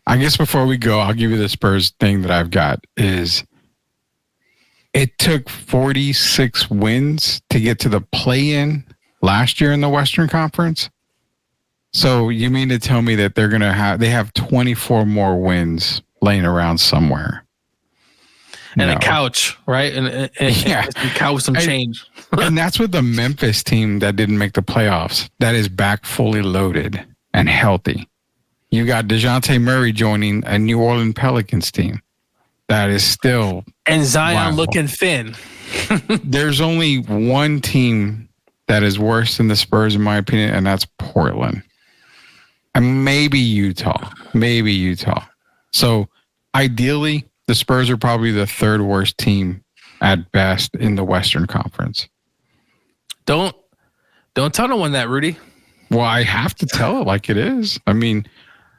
I guess before we go, I'll give you the Spurs thing that I've got is it took 46 wins to get to the play-in last year in the Western Conference. So you mean to tell me that they have 24 more wins laying around somewhere? And a couch, right? And yeah, a couch with some change. And that's with the Memphis team that didn't make the playoffs. That is back fully loaded and healthy. You got DeJounte Murray joining a New Orleans Pelicans team that is still and Zion viable. Looking thin. There's only one team that is worse than the Spurs, in my opinion, and that's Portland. And maybe Utah. So ideally, the Spurs are probably the third worst team at best in the Western Conference. Don't tell no one that, Rudy. Well, I have to tell it like it is. I mean,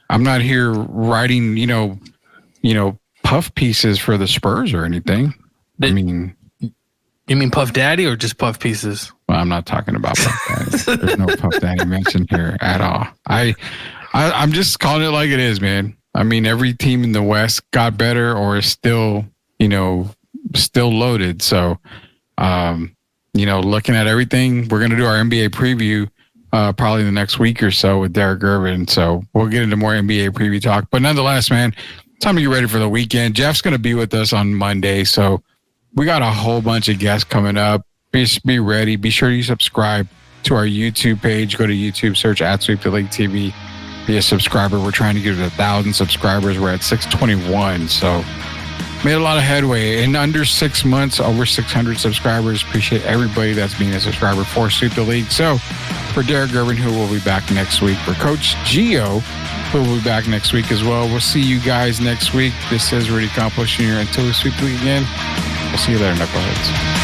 I'm not here writing, you know, puff pieces for the Spurs or anything. You mean Puff Daddy or just puff pieces? Well, I'm not talking about Puff Daddy. There's no Puff Daddy mentioned here at all. I'm just calling it like it is, man. I mean, every team in the West got better or is still, still loaded. So, looking at everything, we're going to do our NBA preview probably the next week or so with Derek Irvin. So we'll get into more NBA preview talk. But nonetheless, man, time to get ready for the weekend. Jeff's going to be with us on Monday. So we got a whole bunch of guests coming up. Be ready. Be sure you subscribe to our YouTube page. Go to YouTube, search @Sweep the League TV. Be a subscriber. We're trying to get to 1,000 subscribers. We're at 621. So made a lot of headway in under 6 months, over 600 subscribers. Appreciate everybody that's being a subscriber for Sweep the League. So for Derek Irvin, who will be back next week, for Coach Gio, who will be back next week as well. We'll see you guys next week. This is Rudy Campos Jr. Until we sweep the league again, we'll see you later, knuckleheads.